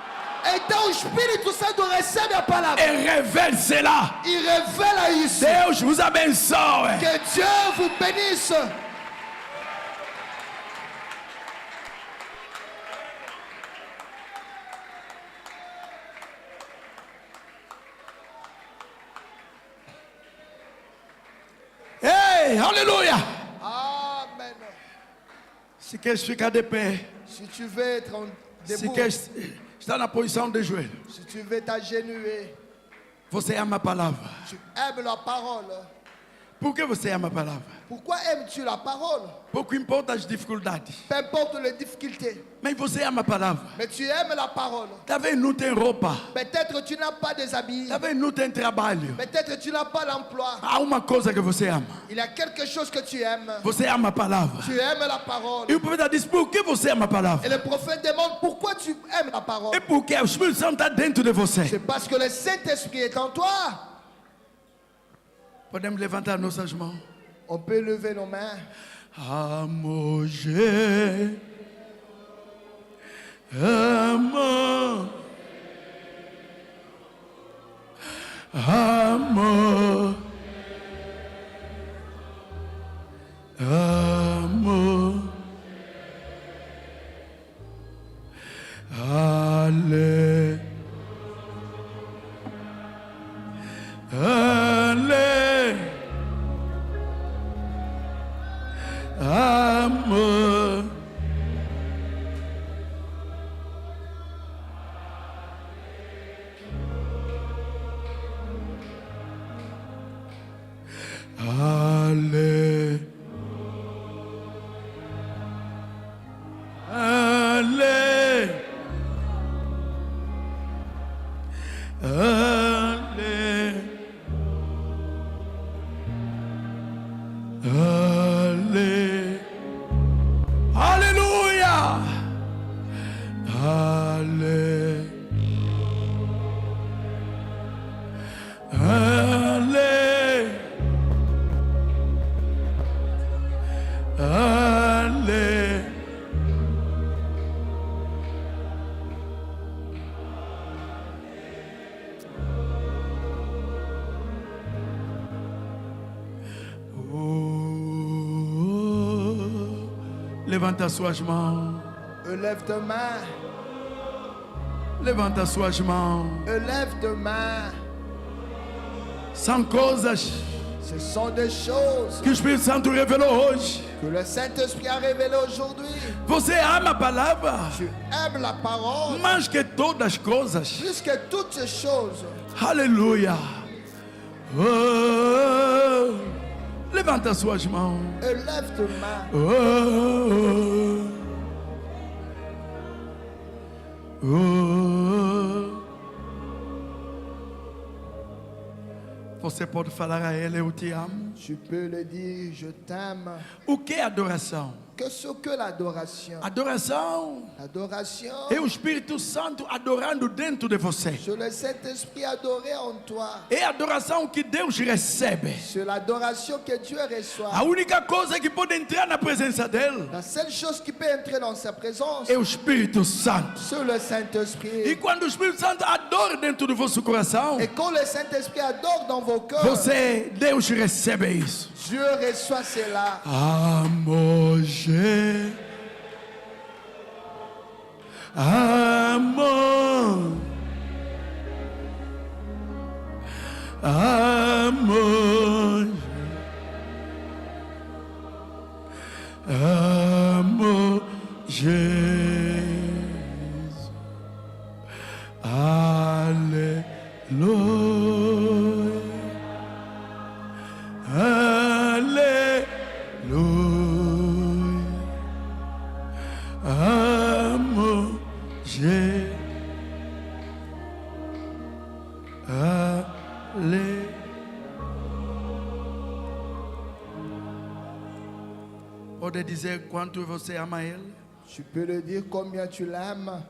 S2: então o Espírito Santo recebe a palavra
S1: et révèle cela.
S2: e revela isso.
S1: Deus vous abençoe.
S2: Que Dieu vous bénisse.
S1: Hey, alléluia.
S2: Amen.
S1: Se quer ficar de pé,
S2: Si tu veux être
S1: se
S2: debout,
S1: quer estar na posição de joelho,
S2: si tu veux t'agenouiller,
S1: você ama a palavra.
S2: tu aimes la parole.
S1: Por que você ama a palavra?
S2: Pourquoi aimes-tu la parole?
S1: Pouco importa as dificuldades,
S2: Peu importe les difficultés,
S1: mas você ama a palavra.
S2: mais tu aimes la parole.
S1: Talvez não tem roupa,
S2: Peut-être tu n'as pas des habits,
S1: talvez não tem trabalho.
S2: peut-être tu n'as pas l'emploi.
S1: Há uma coisa que você ama.
S2: Il y a quelque chose que tu aimes.
S1: Você ama a palavra.
S2: Tu aimes la parole.
S1: E o profeta diz: por que você ama a palavra?
S2: Et le prophète demande pourquoi tu aimes la parole.
S1: É porque o Espírito Santo está dentro de você.
S2: C'est parce que le Saint-Esprit est en toi.
S1: Podemos levantar nossas mãos.
S2: On peut lever nos mains.
S1: Amo Jesus. Amo. Amo. Amo. Ale. Ale. Amor, ale, ale, ale, ale. Alléluia. Allez. Allez. Allez. Levanta suas mãos.
S2: Lève tes mains.
S1: Levanta suas mãos.
S2: Lève tes mains.
S1: São coisas
S2: Ce sont des choses
S1: que o Espírito Santo revelou hoje.
S2: que le Saint-Esprit a révélées aujourd'hui.
S1: Você ama a palavra
S2: Tu aimes la parole
S1: mais que todas as coisas.
S2: plus que toutes ces choses.
S1: Aleluia. Oh, levanta suas mãos.
S2: Lève tes mains.
S1: Oh, oh. Você pode falar a ele: eu te amo.
S2: Tu peux le dire, je t'aime.
S1: O que é adoração?
S2: ce que l'adoration?
S1: Adoração
S2: L'adoration,
S1: é o Espírito Santo adorando dentro de você.
S2: c'est le Saint-Esprit adoré en toi.
S1: É a adoração que Deus recebe.
S2: C'est l'adoration que Dieu reçoit.
S1: A única coisa que pode entrar na presença dele
S2: La seule chose qui peut entrer dans sa présence,
S1: é o Espírito Santo.
S2: c'est le
S1: E
S2: Saint-Esprit.
S1: quando o Espírito Santo adora dentro do vosso coração,
S2: Et quand le Saint-Esprit adore dans vos cœurs,
S1: Deus recebe isso.
S2: Dieu reçoit cela.
S1: Amor, amor, amor, amor, Jesus, aleluia, aleluia, amor, Jesus, aleluia. Pode dizer quanto você ama Ele?
S2: Tu peux le dire combien tu l'aimes.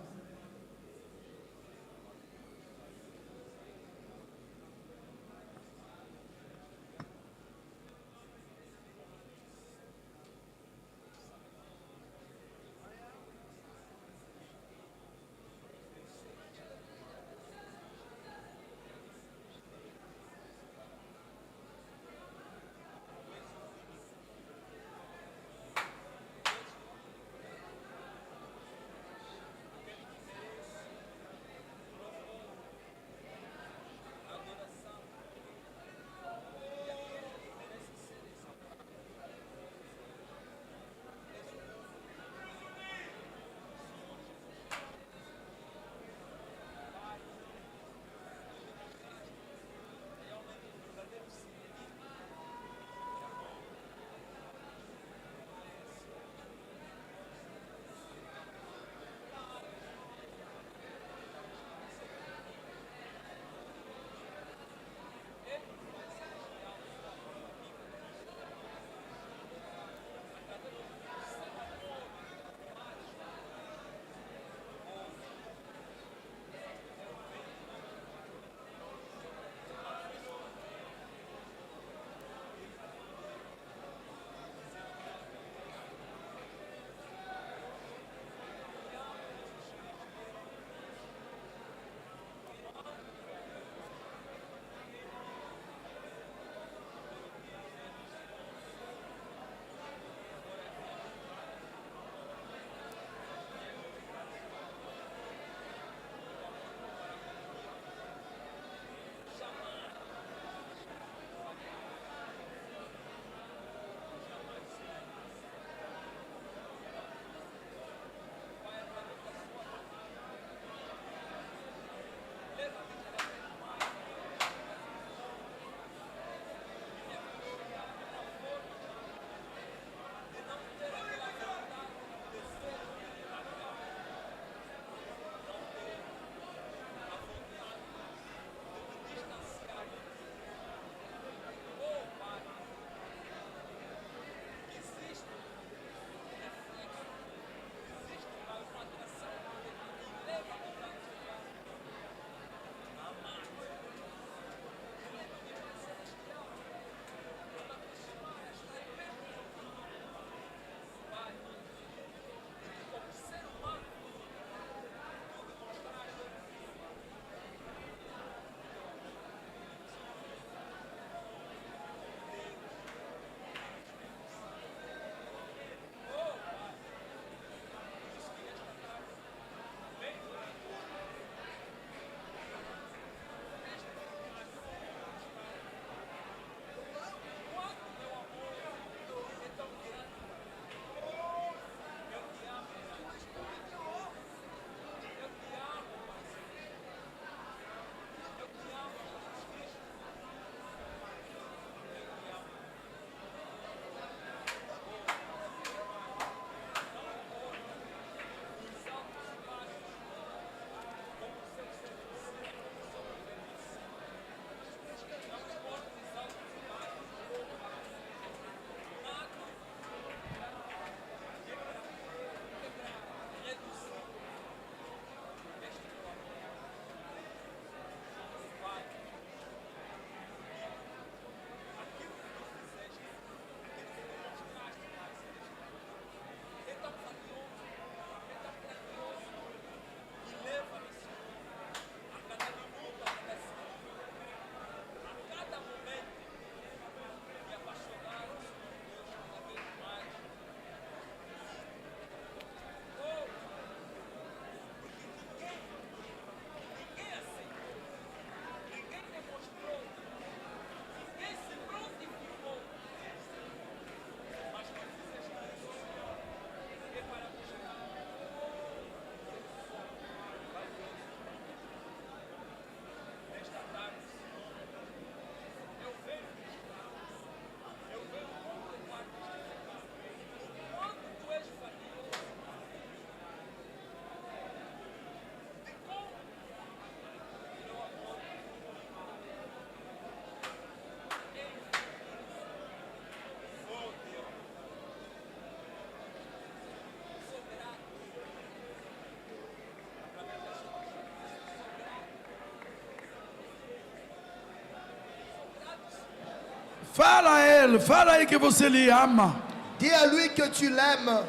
S1: Fala aí que você lhe ama.
S2: Dis à lui que tu l'aimes.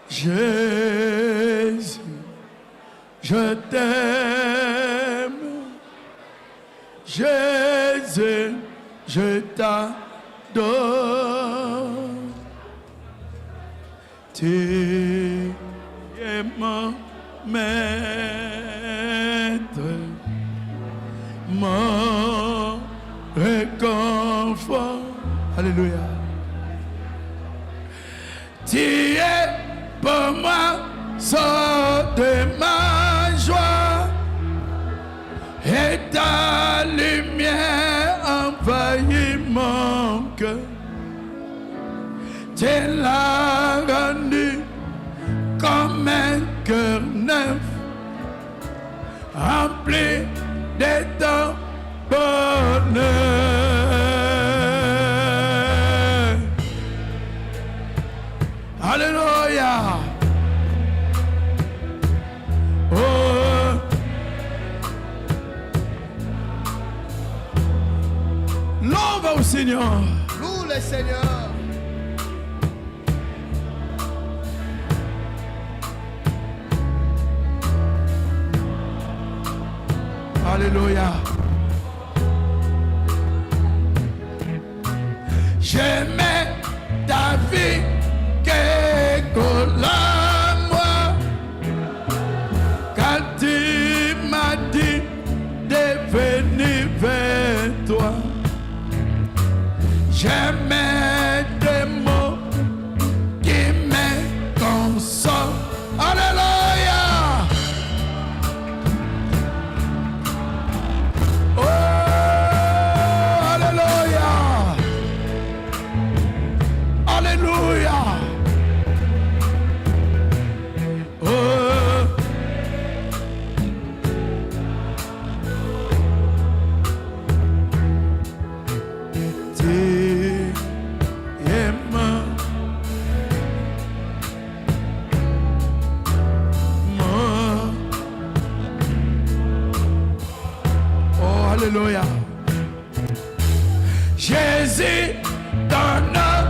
S1: Jésus, je t'aime. Jésus, je t'adore. Tu es mon maître, mon réconfort. Alléluia. Tu es pour moi, sort de ma joie, et ta lumière envahit mon cœur. Tu l'as rendu comme un cœur neuf, rempli de ton bonheur. Alléluia. Oh. Louve au Seigneur.
S2: Loue le Seigneur.
S1: Alléluia. J'aimais ta vie que la moi quand tu m'as dit de venir vers toi. J'aimais des mots qui me consolent. Alléluia. Oh, alléluia. Alléluia. Oh. Tu es mon oh, alléluia. Jésus, ton nom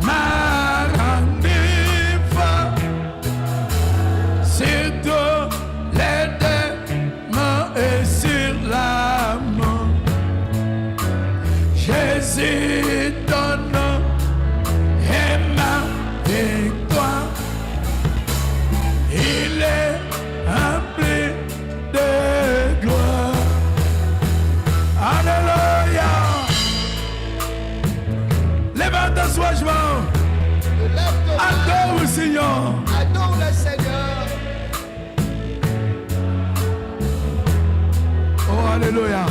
S1: m'a rendu fort. Sur tous les démons et sur la mort. Jésus, ton nom est ma victoire. Il est rempli de gloire. Alléluia. Lève ta soie, joie. Adore le Seigneur.
S2: Adore le Seigneur.
S1: Oh, alléluia.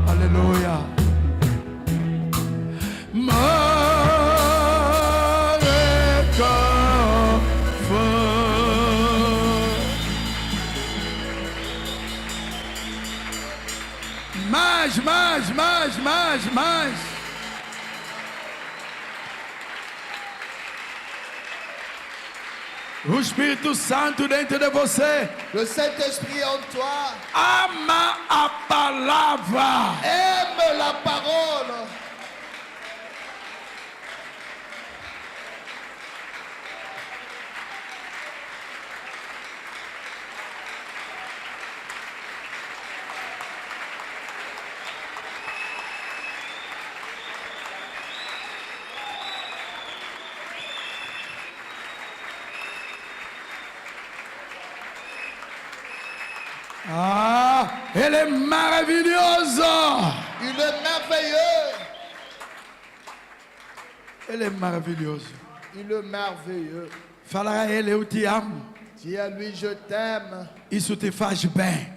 S1: Alléluia. Mais. O Espírito Santo dentro de você.
S2: Le Saint-Esprit en toi.
S1: Ama a palavra.
S2: Aime la parole.
S1: Ah, ele é maravilhoso.
S2: Il est merveilleux.
S1: Ele é maravilhoso.
S2: Il est merveilleux.
S1: Fala a ele, eu te amo.
S2: Dis à lui, je t'aime.
S1: Isso te faz bem.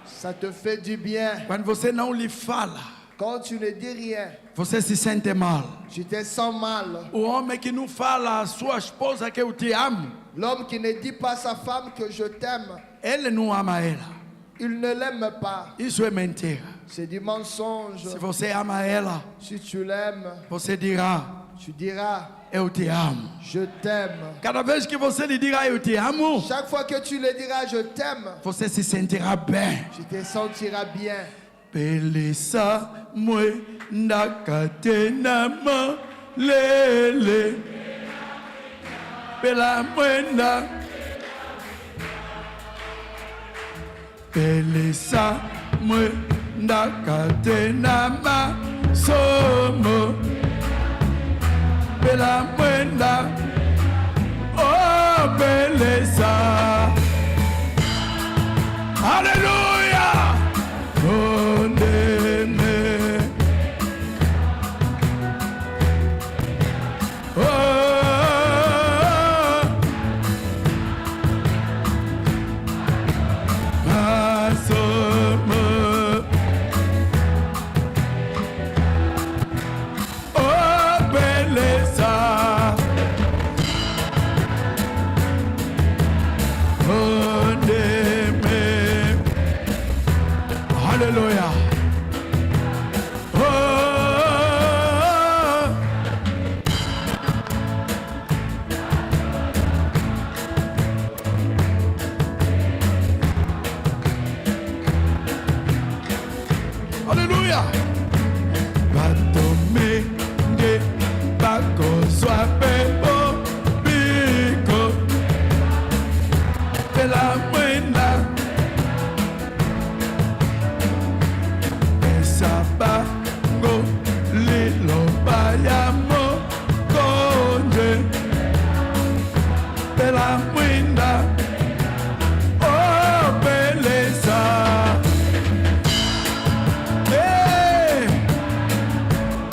S2: Ça te fait du bien.
S1: Quando você não lhe fala,
S2: Quand tu ne dis rien,
S1: você se sente mal.
S2: tu te sens mal.
S1: O homem que não fala à sua esposa que eu te amo,
S2: L'homme qui ne dit pas à sa femme que je t'aime,
S1: ele não ama ela.
S2: il ne l'aime pas.
S1: Isso é mentira.
S2: C'est du mensonge.
S1: Se você ama ela,
S2: Si tu l'aimes,
S1: você dirá:
S2: Tu diras,
S1: eu te amo.
S2: je t'aime.
S1: Cada vez que você lhe dirá eu te amo,
S2: Chaque fois que tu le diras, je t'aime,
S1: você se sentirá bem.
S2: tu te sentiras bien.
S1: Pelisa mwe ndakatena ma lele. Pela mwenda. Pelisa mwe ndakatena ma somo. Pela mwenda. Oh, beleza. Alléluia. Hallelujah. Hallelujah. Batomenge bako swape biko pela mwenda sabango lilo bayamo konje pela mwenda oh beleza hey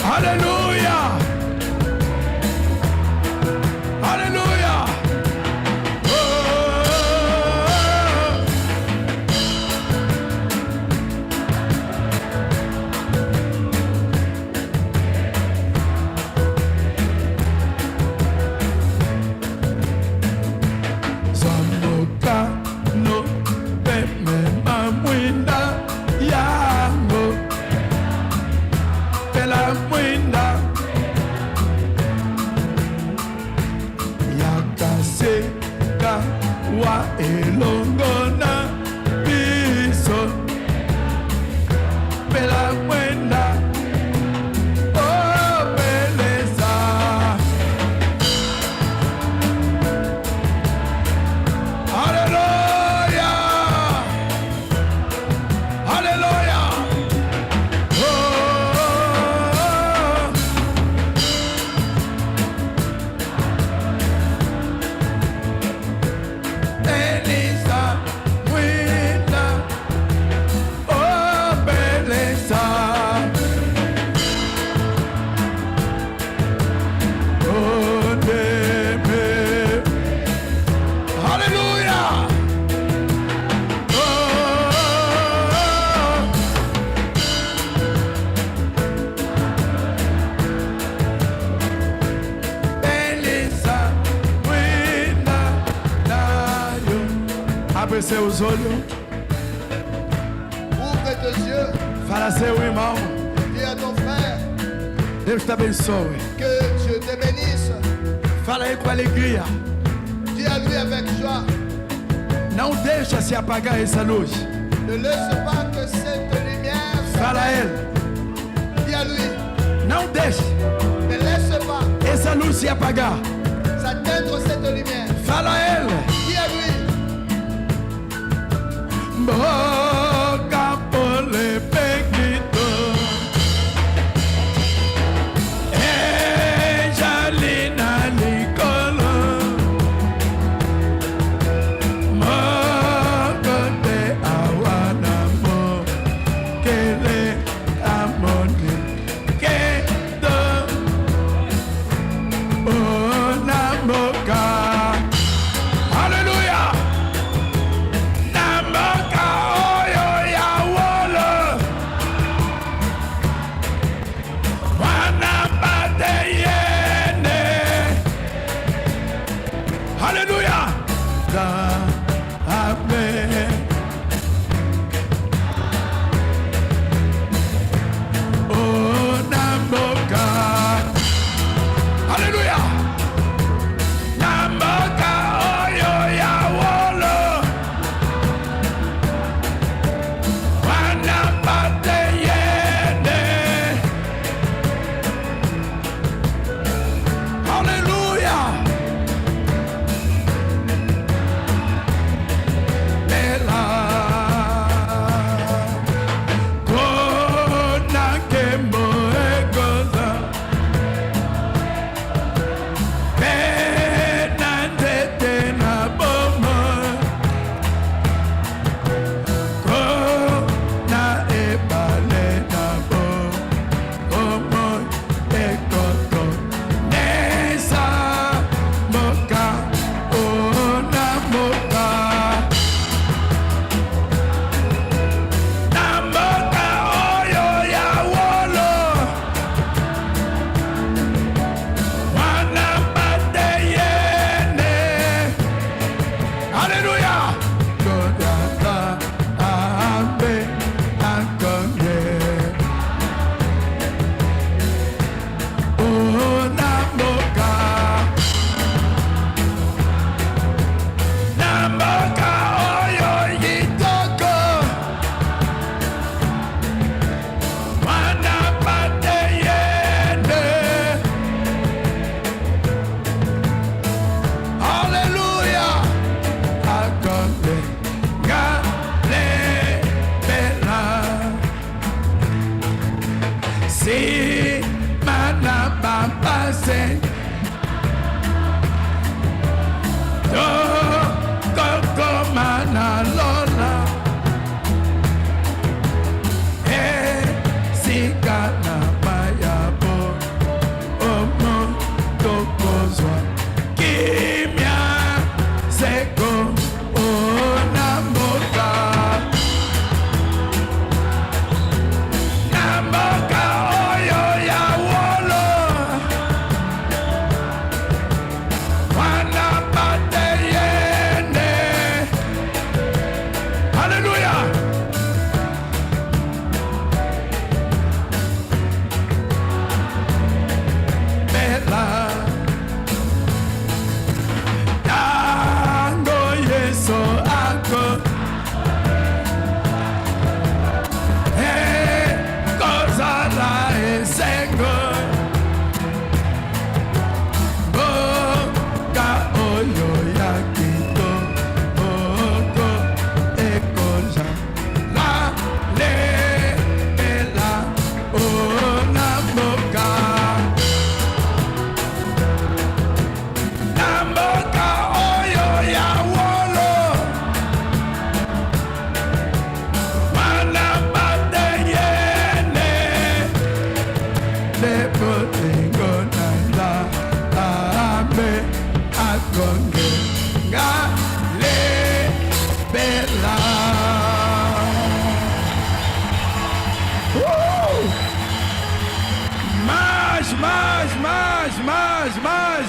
S1: hallelujah hallelujah wa elongona biso pela mwenda oh beleza hallelujah hallelujah Abre seus olhos.
S2: Ouvre tes yeux.
S1: Fala a seu irmão.
S2: Dis à ton frère.
S1: Deus te abençoe.
S2: Que Dieu te bénisse.
S1: Fala aí com alegria.
S2: Dis à lui avec joie.
S1: Não deixa se apagar essa luz.
S2: Ne laisse pas que cette lumière
S1: Fala a
S2: s'éteigne.
S1: ele.
S2: Dis à lui.
S1: Não deixe.
S2: Ne laisse pas
S1: essa luz se apagar.
S2: s'atteindre cette lumière.
S1: Fala a ele.
S2: Dis à lui.
S1: Boca pole pequito. Angelina Nicolo. Moco de awanamo. Que le amoni. Que do. Una boca.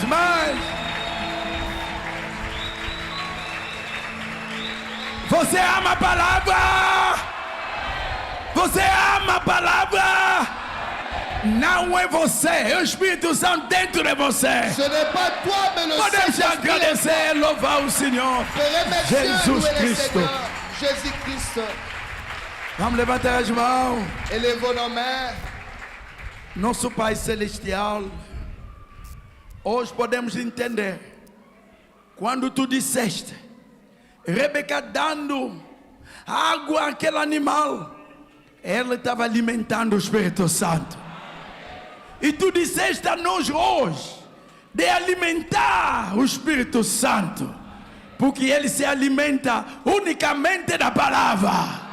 S1: Mais. Você ama a palavra? Você ama a palavra? Não é você, é o Espírito Santo dentro de você.
S2: Ce n'est pas toi, mais le
S1: Podemos
S2: Saint-Esprit.
S1: agradecer e louvar o Senhor Jesus Cristo.
S2: Jésus-Christ.
S1: Vamos levantar as mãos.
S2: Élevons nos mains.
S1: Nosso Pai Celestial, hoje podemos entender, quando tu disseste, Rebeca dando água àquele animal, ela estava alimentando o Espírito Santo. E tu disseste a nós hoje, de alimentar o Espírito Santo, porque ele se alimenta unicamente da palavra.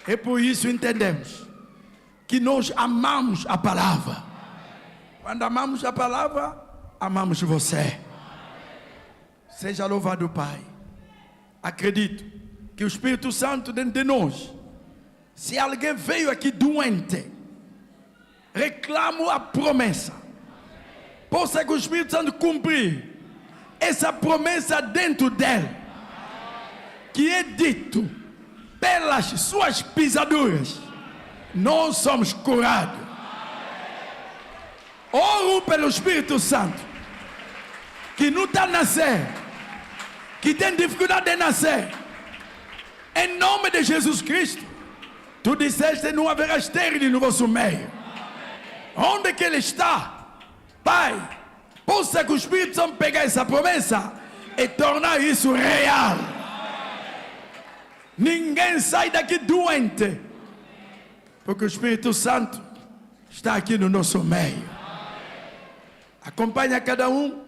S1: E por isso entendemos que nós amamos a palavra. Quando amamos a palavra, amamos você. Seja louvado, Pai. Acredito que o Espírito Santo dentro de nós, se alguém veio aqui doente, reclamo a promessa. Possa que o Espírito Santo cumprir essa promessa dentro dele, que é dito, pelas suas pisaduras nós somos curados. Oro pelo Espírito Santo, que não está a nascer, que tem dificuldade de nascer. Em nome de Jesus Cristo, tu disseste não haverá estéril no vosso meio. Onde que ele está? Pai, possa que o Espírito Santo pegar essa promessa e tornar isso real. Ninguém sai daqui doente, porque o Espírito Santo está aqui no nosso meio. Acompanha cada um,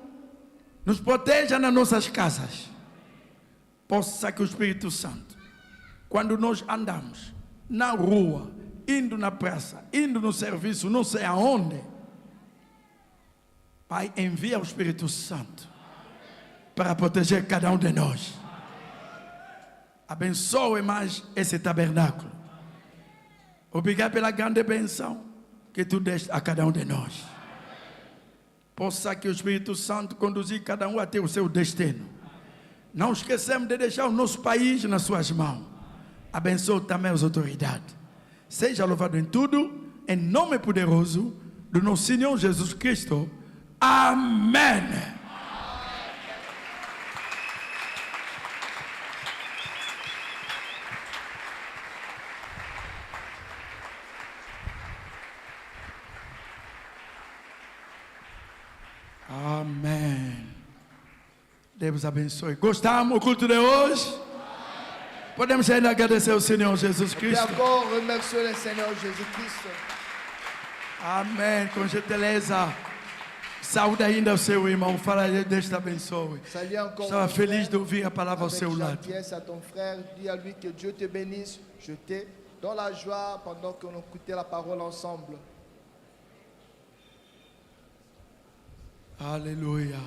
S1: nos proteja nas nossas casas. Possa que o Espírito Santo, quando nós andamos na rua, indo na praça, indo no serviço, não sei aonde, Pai, envia o Espírito Santo para proteger cada um de nós. Abençoe mais esse tabernáculo. Obrigado pela grande bênção que tu deste a cada um de nós. Possa que o Espírito Santo conduzir cada um até o seu destino. Não esquecemos de deixar o nosso país nas suas mãos. Abençoe também as autoridades. Seja louvado em tudo, em nome poderoso do nosso Senhor Jesus Cristo. Amém. Amém. Deus abençoe. Gostamos do culto de hoje? Podemos ainda agradecer ao Senhor Jesus
S2: Et
S1: Cristo.
S2: encore remercier le Seigneur Jésus-Christ.
S1: Amém. Com gentileza. Saúde ainda ao seu irmão. Fala, Deus te abençoe.
S2: Salut encore.
S1: Estava
S2: mon
S1: feliz
S2: frère.
S1: de ouvir a palavra ao
S2: Avec
S1: seu lado.
S2: gentillesse à ton frère, dis à lui que Dieu te bénisse. Je t'ai dans la joie pendant qu'on écoutait la parole ensemble.
S1: Aleluia.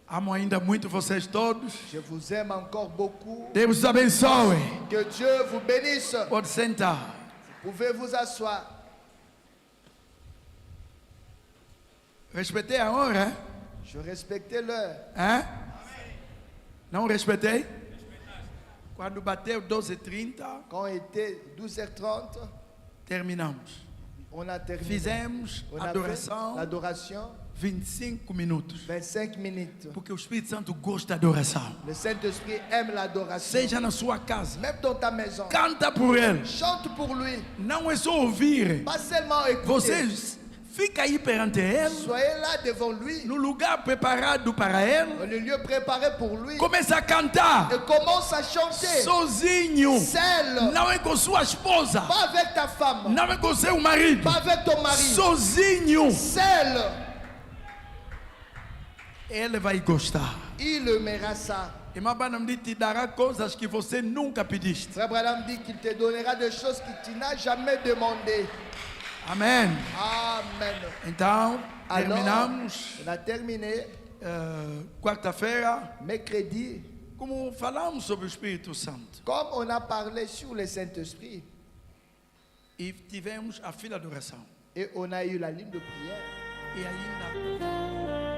S1: Amo ainda muito vocês todos.
S2: Je vous aime encore beaucoup.
S1: Deus te abençoe.
S2: Que Dieu vous bénisse.
S1: Pode sentar.
S2: Vous pouvez vous asseoir.
S1: Respeitei a honra,
S2: Je respectais l'heure.
S1: hein? Não respeitei? Quando bateu 12h30,
S2: Quand il était 12h30,
S1: terminamos.
S2: on a terminé.
S1: Fizemos
S2: On a fait
S1: adoração
S2: l'adoration
S1: 25 minutos.
S2: 25 minutes.
S1: Porque o Espírito Santo gosta da adoração.
S2: Le Saint-Esprit aime l'adoration.
S1: Seja na sua casa,
S2: Même dans ta maison.
S1: canta por ele.
S2: Chante pour lui.
S1: Não é só ouvir.
S2: Pas seulement écouter.
S1: Você fica aí perante ele,
S2: Soyez là devant lui.
S1: no lugar preparado para ele.
S2: Dans le lieu préparé pour lui.
S1: Começa a cantar
S2: Et commence à chanter.
S1: sozinho.
S2: Seul.
S1: Não é com sua esposa.
S2: Pas avec ta femme.
S1: Não é com seu marido.
S2: Pas avec ton mari.
S1: Sozinho.
S2: Seul.
S1: Ele vai gostar.
S2: Il aimera ça.
S1: Irmã Branham me te dará coisas que você nunca pediste.
S2: Frère Branham dit qu'il te donnera des choses que tu n'as jamais demandé.
S1: Amém.
S2: Amen.
S1: Então,
S2: Alors,
S1: terminamos
S2: on a terminé.
S1: quarta-feira.
S2: Mercredi,
S1: Como falamos sobre o Espírito Santo.
S2: comme on a parlé sur le Saint-Esprit,
S1: E tivemos a fila de oração.
S2: et on a eu la ligne de prière,
S1: E ainda